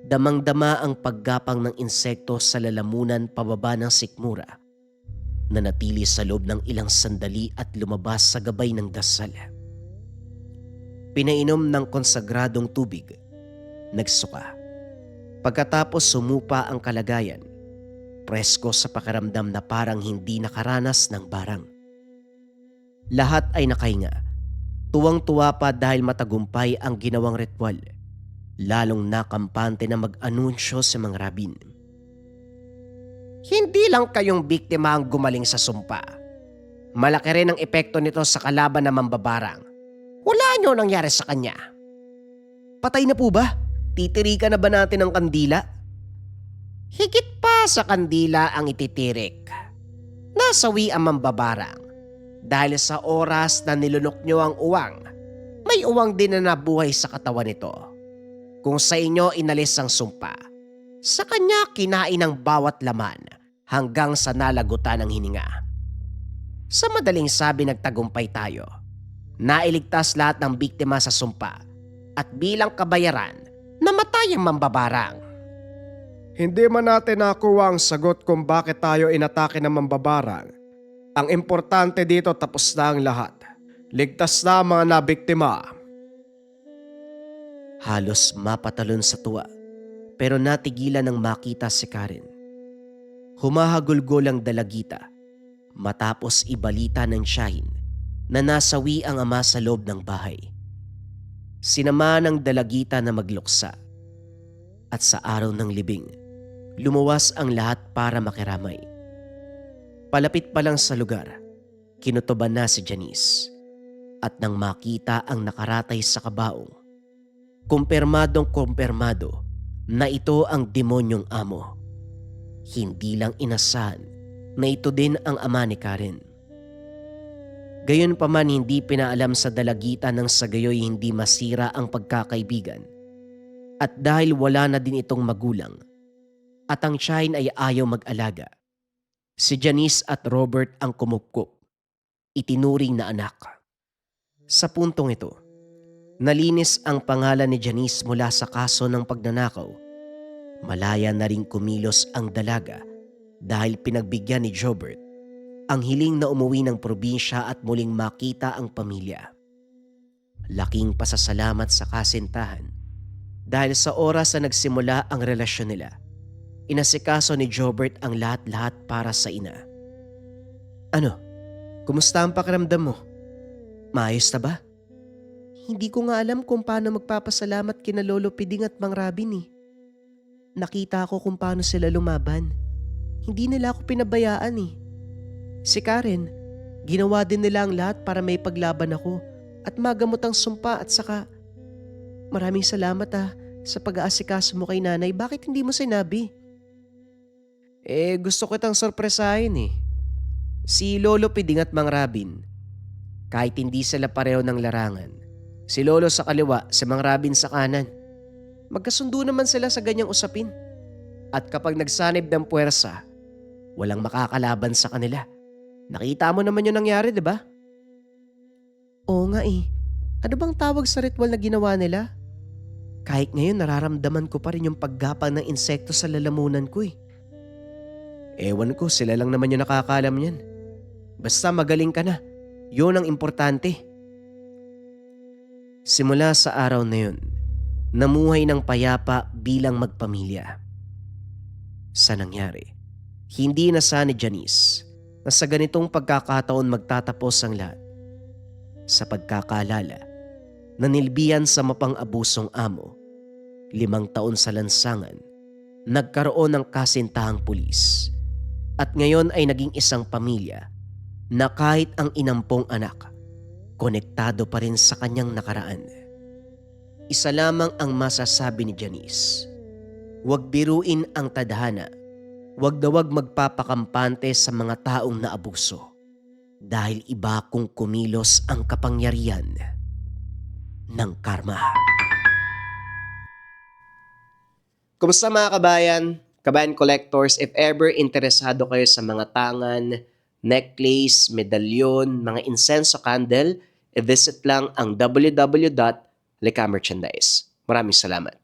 Damang-dama ang paggapang ng insekto sa lalamunan pababa ng sikmura. Nanatili sa loob ng ilang sandali at lumabas sa gabay ng dasal. Pinainom ng konsagradong tubig. Nagsuka. Pagkatapos sumupa ang kalagayan, presko sa pakiramdam na parang hindi nakaranas ng barang. Lahat ay nakahinga. Tuwang-tuwa pa dahil matagumpay ang ginawang ritual. Lalong nakampante na mag-anunsyo si Mang Rabin. Hindi lang kayong biktima ang gumaling sa sumpa. Malaki rin ang epekto nito sa kalaban na mambabarang. Wala nyo nangyari sa kanya. Patay na po ba? Titirikan na ba natin ang kandila? Higit pa sa kandila ang ititirik. Nasawi ang mambabarang. Dahil sa oras na nilunok nyo ang uwang, may uwang din na nabuhay sa katawan nito. Kung sa inyo inalis ang sumpa, sa kanya kinain ang bawat laman hanggang sa nalagutan ng hininga. Sa madaling sabi nagtagumpay tayo. Nailigtas lahat ng biktima sa sumpa at bilang kabayaran, namatay ang mambabarang. Hindi man natin nakuha ang sagot kung bakit tayo inatake ng mambabarang. Ang importante dito tapos na ang lahat. Ligtas na ang mga nabiktima. Halos mapatalon sa tuwa pero natigilan nang makita si Karen. Humahagulgol ang dalagita matapos ibalita ng tiyahin na nasawi ang ama sa loob ng bahay. Sinamahan ng dalagita na magluksa at sa araw ng libing, lumuwas ang lahat para makiramay. Palapit pa lang sa lugar, kinutuban na si Janice at nang makita ang nakaratay sa kabaong, kumpirmadong na ito ang demonyong amo. Hindi lang inasahan na ito din ang ama ni Karen. Gayunpaman hindi pinaalam sa dalagita nang sa gayoy hindi masira ang pagkakaibigan. At dahil wala na din itong magulang at ang tiyahin ay ayaw mag-alaga, si Janice at Robert ang kumupkup, itinuring na anak. Sa puntong ito, nalinis ang pangalan ni Janice mula sa kaso ng pagnanakaw Malaya na ring kumilos ang dalaga dahil pinagbigyan ni Jobert ang hiling na umuwi ng probinsya at muling makita ang pamilya. Laking pasasalamat sa kasintahan dahil sa oras na nagsimula ang relasyon nila, inasikaso ni Jobert ang lahat-lahat para sa ina. Ano? Kumusta ang pakiramdam mo? Maayos na ba? Hindi ko nga alam kung paano magpapasalamat kina Lolo Piding at Mang Robin eh. Nakita ko kung paano sila lumaban. Hindi nila ako pinabayaan eh. Si Karen, ginawa din nila ang lahat para may paglaban ako at magamot ang sumpa at saka maraming salamat sa pag-aasikaso mo kay nanay. Bakit hindi mo sinabi? Gusto ko itang sorpresahin eh. Si Lolo Piding at Mang Robin, kahit hindi sila pareho ng larangan, si Lolo sa kaliwa, si Mang Robin sa kanan, magkasundo naman sila sa ganyang usapin. At kapag nagsanib ng puwersa, walang makakalaban sa kanila. Nakita mo naman yung nangyari, di ba? Oo nga eh. Ano bang tawag sa ritual na ginawa nila? Kahit ngayon nararamdaman ko pa rin yung paggapang ng insekto sa lalamunan ko eh. Ewan ko, sila lang naman yung nakakaalam yan. Basta magaling ka na. Yun ang importante. Simula sa araw na yun, namuhay ng payapa bilang magpamilya. Sa nangyari, hindi nasan ni Janice na sa ganitong pagkakataon magtatapos ang lahat. Sa pagkakaalala, nanilbihan sa mapang-abusong amo, 5 taon sa lansangan, nagkaroon ng kasintahang pulis, at ngayon ay naging isang pamilya na kahit ang inampong anak, konektado pa rin sa kanyang nakaraan. Isa lamang ang masasabi ni Janice, huwag biruin ang tadhana, huwag na huwag magpapakampante sa mga taong naabuso dahil iba kung kumilos ang kapangyarihan ng karma. Kumusta mga kabayan? Kabayan collectors, if ever interesado kayo sa mga tangan, necklace, medalyon, mga insenso candle, i-visit lang ang www.lekamerchandise. Maraming salamat.